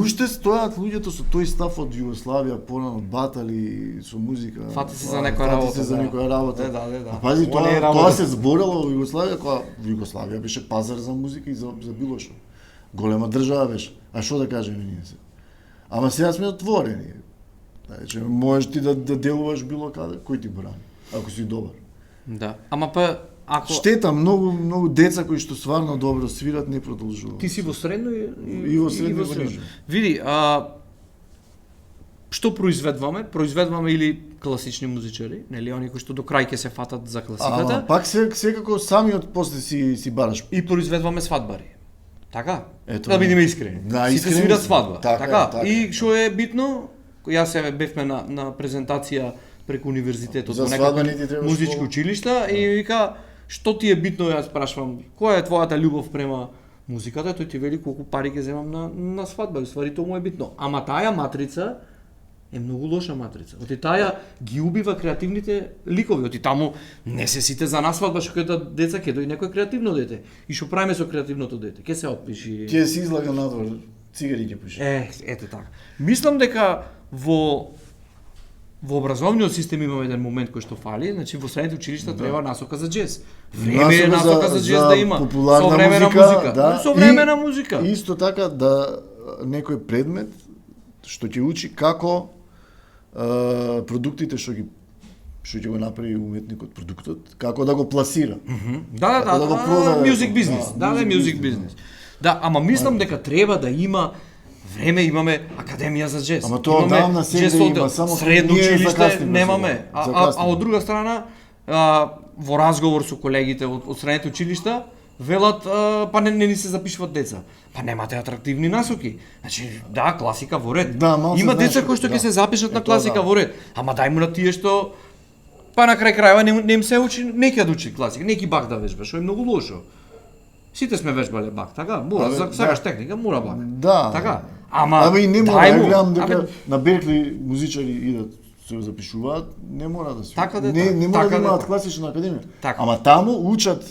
Speaker 2: Уште стојат луѓето со тој став од Југославија, порано батали со музика.
Speaker 1: Фати се за некоја работа.
Speaker 2: Фати се за некоја работа.
Speaker 1: Да.
Speaker 2: А пази,
Speaker 1: Ова не е
Speaker 2: тоа
Speaker 1: работа.
Speaker 2: се зборело во Југославија, кога Југославија беше пазар за музика и за било што. Голема држава беше. А што да кажеме ние се? Ама сега сме отворени. Значи, можеш ти да делуваш било каде, кој ти брани, ако си добар.
Speaker 1: Да. Ама па ако
Speaker 2: Штета, многу деца кои што стварно добро свират не продолжуваат.
Speaker 1: ти си во средно
Speaker 2: И во средно и во нижно.
Speaker 1: Види, што произведуваме? Произведуваме или класични музичари, нели, они кои што до крај ќе се фатат за класиката,
Speaker 2: Пак секако самиот после си бараш.
Speaker 1: и произведуваме свадбари. Така?
Speaker 2: Ето,
Speaker 1: Да бидеме искрени.
Speaker 2: Да,
Speaker 1: Сите
Speaker 2: искрени
Speaker 1: свират
Speaker 2: сме.
Speaker 1: свадба.
Speaker 2: Така е.
Speaker 1: И што е битно, јас се бевме на презентација преку универзитетот
Speaker 2: За
Speaker 1: во
Speaker 2: свадба
Speaker 1: некои
Speaker 2: не ти требаш
Speaker 1: музички
Speaker 2: школа.
Speaker 1: училишта и вика што ти е битно, јас прашувам, која е твојата љубов према музиката, тој ти вели колку пари ќе земам на свадба, и ствари тоа му е битно. Ама таа матрица е многу лоша матрица. Оти таа ги убива креативните ликови. Оти таму не се сите за насвадба што ќе деца ќе дојде некој креативно дете. И што правиме со креативното дете? Ќе се отпиши.
Speaker 2: Ќе си излага надвор, цигари ќе пуши.
Speaker 1: Ете така. Мислам дека во образовниот систем имаме еден момент кој што фали, значи во средните училишта треба насока за џез. Време е насока за џез да има.
Speaker 2: Популарна
Speaker 1: Современа
Speaker 2: музика, да.
Speaker 1: Современа музика.
Speaker 2: Исто така да некој предмет што ќе учи како продуктите што ќе го направи уметникот, продуктот, како да го пласира.
Speaker 1: Да,
Speaker 2: Како да го продаде.
Speaker 1: music бизнес. Да, music бизнес. Да, ама мислам дека треба да има време, имаме академија за джез.
Speaker 2: Ама тоа
Speaker 1: Имаме
Speaker 2: одамна
Speaker 1: джез
Speaker 2: сегде
Speaker 1: одел,
Speaker 2: има, само
Speaker 1: средно
Speaker 2: ние
Speaker 1: училиште
Speaker 2: закаснивме
Speaker 1: немаме.
Speaker 2: сега.
Speaker 1: А
Speaker 2: Закаснивме.
Speaker 1: од друга страна, во разговор со колегите од средните училишта, велат, па не ни се запишуваат деца. Па немате атрактивни насоки. Значи, да, класика во ред.
Speaker 2: Да, малку
Speaker 1: Има
Speaker 2: знаеш,
Speaker 1: деца кои што ќе
Speaker 2: да.
Speaker 1: се запишат на
Speaker 2: Тоа
Speaker 1: класика
Speaker 2: да.
Speaker 1: во ред. Ама дај му на тие што па на крај крајава не им се учи, не ќе да учи класика, не ќе бак да вежба, што е многу лошо. Сите сме вежбале бак, така? Мора,
Speaker 2: Абе,
Speaker 1: сакаш
Speaker 2: да.
Speaker 1: техника, мора бак.
Speaker 2: Да.
Speaker 1: Така? Ама
Speaker 2: и не мора,
Speaker 1: дај
Speaker 2: ја
Speaker 1: му.
Speaker 2: гледам дека
Speaker 1: Абе,
Speaker 2: на Беркли музичари идат се запишуваат, не мора да се.
Speaker 1: Така да е,
Speaker 2: не мора
Speaker 1: така
Speaker 2: да
Speaker 1: да е.
Speaker 2: имаат класична академија.
Speaker 1: Така.
Speaker 2: Ама таму учат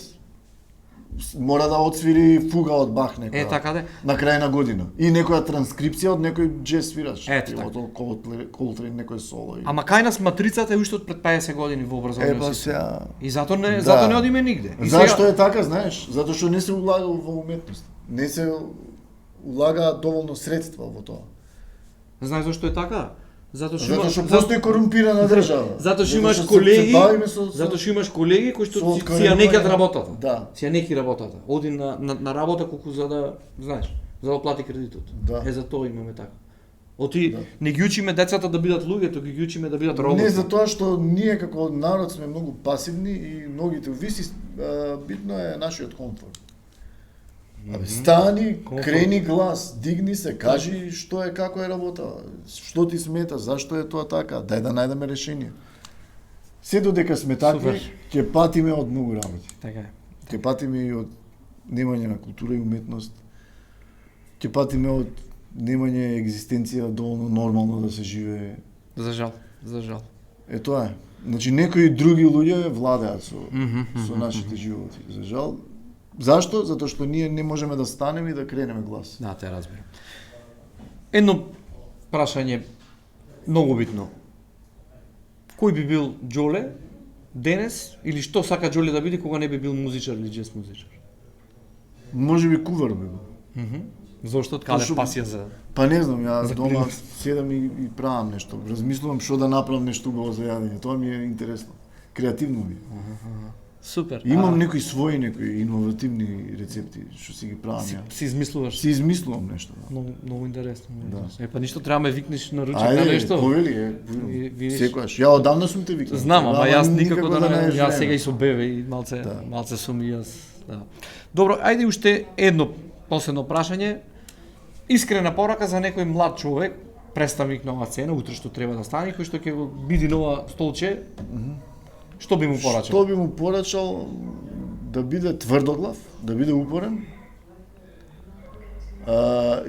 Speaker 2: мора да отсвири фуга од Бах некоја.
Speaker 1: така да е.
Speaker 2: На крај на година. И некоја транскрипција од некој джез свираш.
Speaker 1: Ето така.
Speaker 2: Колтрейн некој соло.
Speaker 1: Ама кај нас матрицата е уште од пред 50 години во образованиот
Speaker 2: Епа
Speaker 1: систем.
Speaker 2: сега.
Speaker 1: И затоа не
Speaker 2: Да.
Speaker 1: затоа не одиме нигде. И
Speaker 2: Зашто
Speaker 1: сега-
Speaker 2: е така, знаеш? Затоа што не се улага во уметност. Не се улага доволно средства во тоа.
Speaker 1: Знаеш зашто е така? Затоа што
Speaker 2: Затоа што постои корумпирана држава.
Speaker 1: Затоа што имаш
Speaker 2: се
Speaker 1: колеги,
Speaker 2: бавиме со
Speaker 1: затоа што имаш колеги кои што
Speaker 2: со
Speaker 1: си ја некад
Speaker 2: откровување.
Speaker 1: работата.
Speaker 2: Да.
Speaker 1: Си ја неки работата. Оди на работа колку за да, знаеш, за да плати кредитот.
Speaker 2: Да.
Speaker 1: Е за тоа имаме така. Оти
Speaker 2: Да.
Speaker 1: не ги учиме децата да бидат луѓе, туку ги учиме да бидат роботи.
Speaker 2: Не затоа што ние како народ сме многу пасивни и многите увиси, битно е нашиот комфорт. Абе, стани,
Speaker 1: Комфорт.
Speaker 2: крени глас, дигни се, кажи што е, како е работа, што ти смета, зашто е тоа така, дај да најдеме решение. Се додека сме такви,
Speaker 1: Супер.
Speaker 2: ќе патиме од многу работи.
Speaker 1: Така е.
Speaker 2: Ќе патиме и од немање на култура и уметност. Ќе патиме од немање екзистенција доволно нормално да се живее.
Speaker 1: За жал, за жал.
Speaker 2: Е тоа е. Значи некои други луѓе владеат со
Speaker 1: Мгм,
Speaker 2: нашите животи. За жал. Зашто? Затоа што ние не можеме да станеме и да кренеме глас.
Speaker 1: Да, те разбирам. Едно прашање многу битно. Кој би бил Џоле денес или што сака Џоле да биде кога не би бил музичар или джез музичар?
Speaker 2: Може би кувар би бил.
Speaker 1: Зошто каде
Speaker 2: Пошо-
Speaker 1: пасија за
Speaker 2: Па не знам, ја
Speaker 1: За
Speaker 2: дома
Speaker 1: климат.
Speaker 2: седам и правам нешто. Размислувам што да направам нешто убаво за јадење. Тоа ми е интересно. Креативно ми е.
Speaker 1: супер.
Speaker 2: Имам некои своји, некои иновативни рецепти што си ги правам ја.
Speaker 1: си измислуваш.
Speaker 2: Си измислувам нешто. Да.
Speaker 1: Многу интересно. Многу
Speaker 2: Да.
Speaker 1: интересно. Па ништо треба ме викнеш на ручек на
Speaker 2: Ајде,
Speaker 1: нешто.
Speaker 2: повели
Speaker 1: И видиш.
Speaker 2: Секојаш. Ја одамна сум те викнал.
Speaker 1: Знам, ама јас никако да не,
Speaker 2: најдеш
Speaker 1: јас
Speaker 2: време.
Speaker 1: сега и со бебе и малце,
Speaker 2: Да.
Speaker 1: малце сум и јас. Да. Добро, ајде уште едно последно прашање. Искрена порака за некој млад човек, представник на оваа сцена, утре што треба да стане, кој што ќе го биди нова столче. Што би му порачал?
Speaker 2: Што би му порачал да биде тврдоглав, да биде упорен,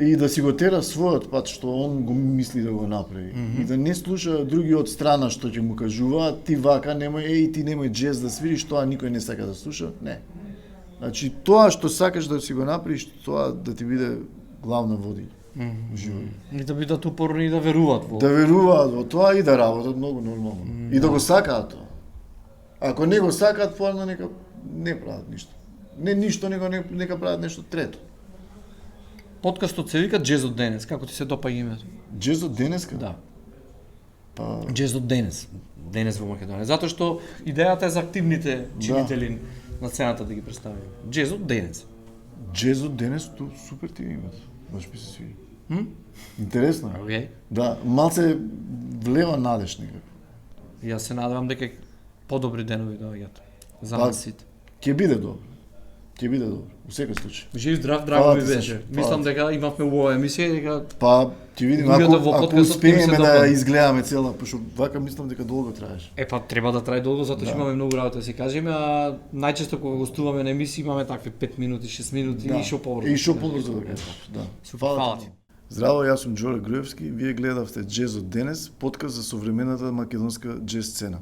Speaker 2: и да си го тера својот пат што он го мисли да го направи. И да не слуша други од страна што ќе му кажуваат, ти вака немој, ти немој джез да свириш, тоа никој не сака да слуша. Не. Значи тоа што сакаш да си го направиш, тоа да ти биде главна водиња во животот.
Speaker 1: И да бидат упорни и да веруваат во.
Speaker 2: Да веруваат во тоа и да работат многу нормално. И да го сакаат тоа. Ако не го сакаат, поарно нека не прават ништо. Не ништо, нека прават нешто трето.
Speaker 1: Подкастот се вика Джезот денес, како ти се допаѓа името?
Speaker 2: Джезот денеска?
Speaker 1: Да.
Speaker 2: Па,
Speaker 1: Джезот денес. Денес во Македонија. Затоа што идејата е за активните чинители на сцената да ги представиме. Джезот денес.
Speaker 2: джезот денес, супер ти е името. Баш ми се свиди. Интересно е.
Speaker 1: Океј.
Speaker 2: Да, малце влева надеж некако.
Speaker 1: Јас се надевам дека подобри денови доаѓаат за
Speaker 2: Па,
Speaker 1: нас сите.
Speaker 2: Ќе биде добро. Ќе биде добро, во секој случај.
Speaker 1: Жив здрав, драго
Speaker 2: Фала
Speaker 1: ми
Speaker 2: ти,
Speaker 1: беше.
Speaker 2: Сашо, фала
Speaker 1: Мислам
Speaker 2: ти.
Speaker 1: дека имавме убава емисија и дека
Speaker 2: Па, ќе видиме,
Speaker 1: Луѓето во
Speaker 2: ако
Speaker 1: подкастот ќе ми се
Speaker 2: успееме да
Speaker 1: допадне.
Speaker 2: ја изгледаме цела, пошто вака мислам дека долго траеше.
Speaker 1: па треба да трае долго затоа што
Speaker 2: Да.
Speaker 1: имаме многу работа да си кажеме, а најчесто кога гостуваме на емисии имаме такви 5 минути, 6 минути и шо побрзо.
Speaker 2: И шо побрзо да кажеш, да.
Speaker 1: Фала ти.
Speaker 2: Здраво, јас сум Џоле Груевски, вие гледавте Джезот денес, подкаст за современата македонска джез сцена.